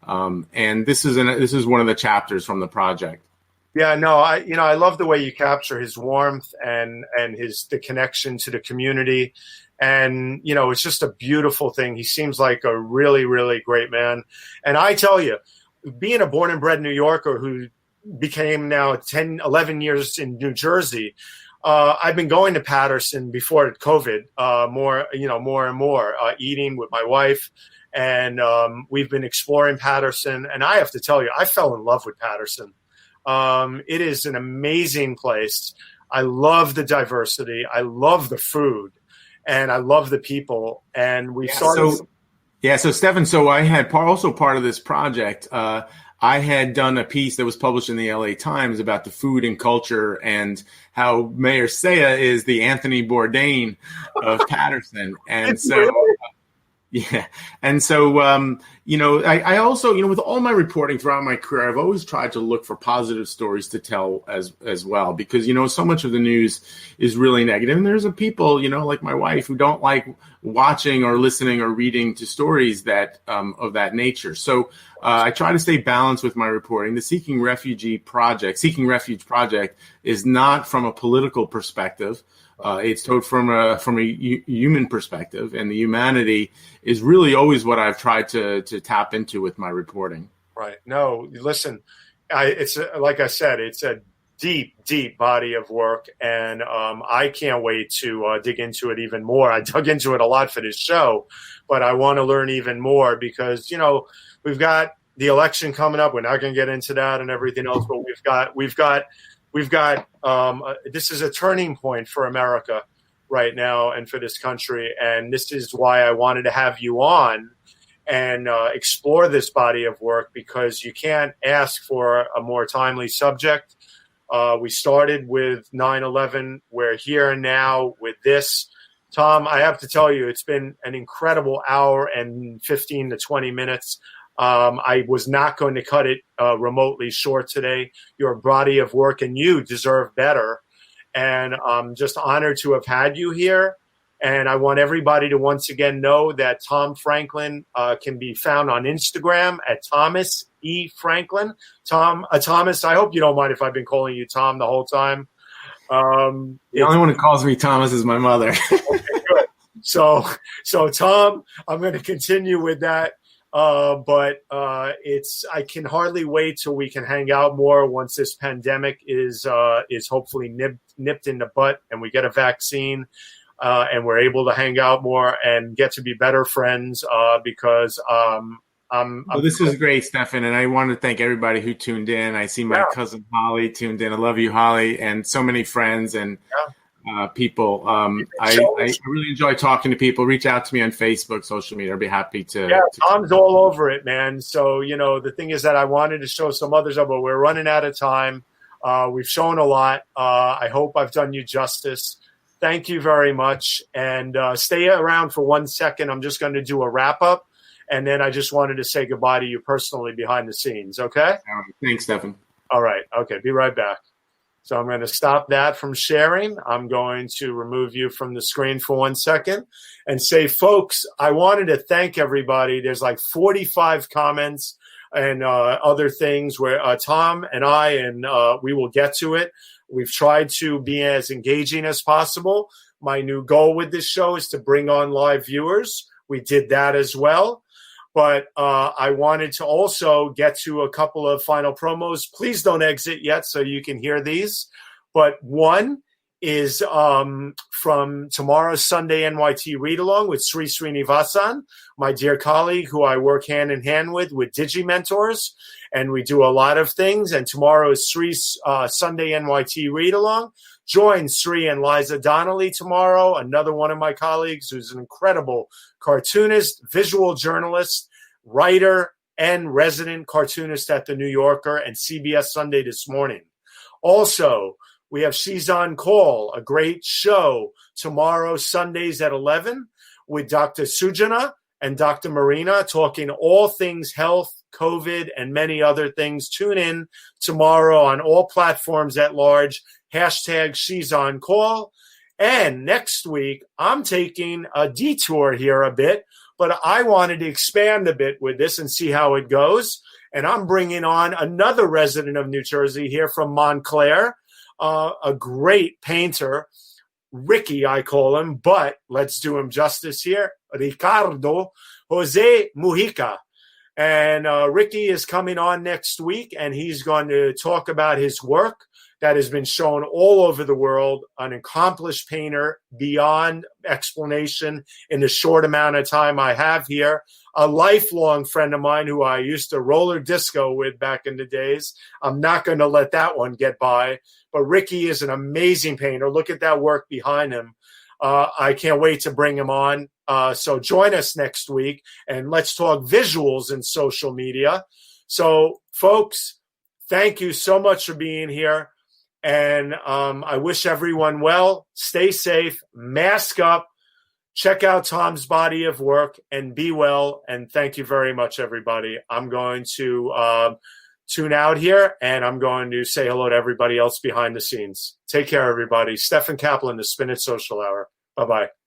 And this is one of the chapters from the project. Yeah, no, I love the way you capture his warmth and the connection to the community. And, it's just a beautiful thing. He seems like a really, really great man. And I tell you, being a born and bred New Yorker who became now 10, 11 years in New Jersey, I've been going to Paterson before COVID more and more, eating with my wife. And we've been exploring Paterson. And I have to tell you, I fell in love with Paterson. It is an amazing place. I love the diversity. I love the food. And I love the people. And we started... So Stephan, I had also part of this project. I had done a piece that was published in the LA Times about the food and culture and how Mayor Saya is the Anthony Bourdain of Paterson. And so... Yeah. And so, I also, with all my reporting throughout my career, I've always tried to look for positive stories to tell as well, because, so much of the news is really negative. And there's people, like my wife, who don't like watching or listening or reading to stories that of that nature. So I try to stay balanced with my reporting. The Seeking Refuge project is not from a political perspective. It's told from a human perspective, and the humanity is really always what I've tried to tap into with my reporting. Right. No, listen, like I said, it's a deep, deep body of work, and I can't wait to dig into it even more. I dug into it a lot for this show, but I want to learn even more because, we've got the election coming up. We're not going to get into that and everything else, but we've got this is a turning point for America right now and for this country. And this is why I wanted to have you on and explore this body of work, because you can't ask for a more timely subject. We started with 9/11. We're here now with this. Tom, I have to tell you, it's been an incredible hour and 15 to 20 minutes. I was not going to cut it remotely short today. Your body of work, and you deserve better. And I'm just honored to have had you here. And I want everybody to once again know that Tom Franklin can be found on Instagram at Thomas E. Franklin. Thomas, I hope you don't mind if I've been calling you Tom the whole time. The only one who calls me Thomas is my mother. Okay, good. So Tom, I'm going to continue with that. But I can hardly wait till we can hang out more once this pandemic is hopefully nipped in the butt and we get a vaccine, and we're able to hang out more and get to be better friends, because this is great, Stephan, and I want to thank everybody who tuned in. I see my cousin Holly tuned in. I love you, Holly, and so many friends and people. I really enjoy talking to people. Reach out to me on Facebook, social media. I'd be happy to. Yeah, Tom's all over it, man. So, the thing is that I wanted to show some others up, but we're running out of time. We've shown a lot. I hope I've done you justice. Thank you very much. And stay around for 1 second. I'm just going to do a wrap up. And then I just wanted to say goodbye to you personally behind the scenes. Okay? All right. Thanks, Stephan. All right. Okay. Be right back. So I'm going to stop that from sharing. I'm going to remove you from the screen for 1 second and say, folks, I wanted to thank everybody. There's like 45 comments and other things where Tom and we will get to it. We've tried to be as engaging as possible. My new goal with this show is to bring on live viewers. We did that as well. But I wanted to also get to a couple of final promos. Please don't exit yet so you can hear these. But one, is from tomorrow's Sunday NYT Read Along with Sri Srinivasan, my dear colleague who I work hand in hand with DigiMentors, and we do a lot of things. And tomorrow is Sri's Sunday NYT Read Along. Join Sri and Liza Donnelly tomorrow, another one of my colleagues who's an incredible cartoonist, visual journalist, writer, and resident cartoonist at The New Yorker and CBS Sunday This Morning. Also, we have She's on Call, a great show tomorrow, Sundays at 11, with Dr. Sujana and Dr. Marina talking all things health, COVID, and many other things. Tune in tomorrow on all platforms at large. Hashtag She's on Call. And next week, I'm taking a detour here a bit, but I wanted to expand a bit with this and see how it goes. And I'm bringing on another resident of New Jersey here from Montclair, a great painter, Ricky, I call him, but let's do him justice here, Ricardo Jose Mujica. And Ricky is coming on next week, and he's going to talk about his work that has been shown all over the world, an accomplished painter beyond explanation in the short amount of time I have here, a lifelong friend of mine who I used to roller disco with back in the days. I'm not going to let that one get by, but Ricky is an amazing painter. Look at that work behind him. I can't wait to bring him on. So join us next week, and let's talk visuals in social media. So, folks, thank you so much for being here. And I wish everyone well. Stay safe, mask up, check out Tom's body of work, and be well. And thank you very much, everybody. I'm going to tune out here, and I'm going to say hello to everybody else behind the scenes. Take care, everybody. Stephen Kaplan, the Spin It Social Hour. Bye-bye.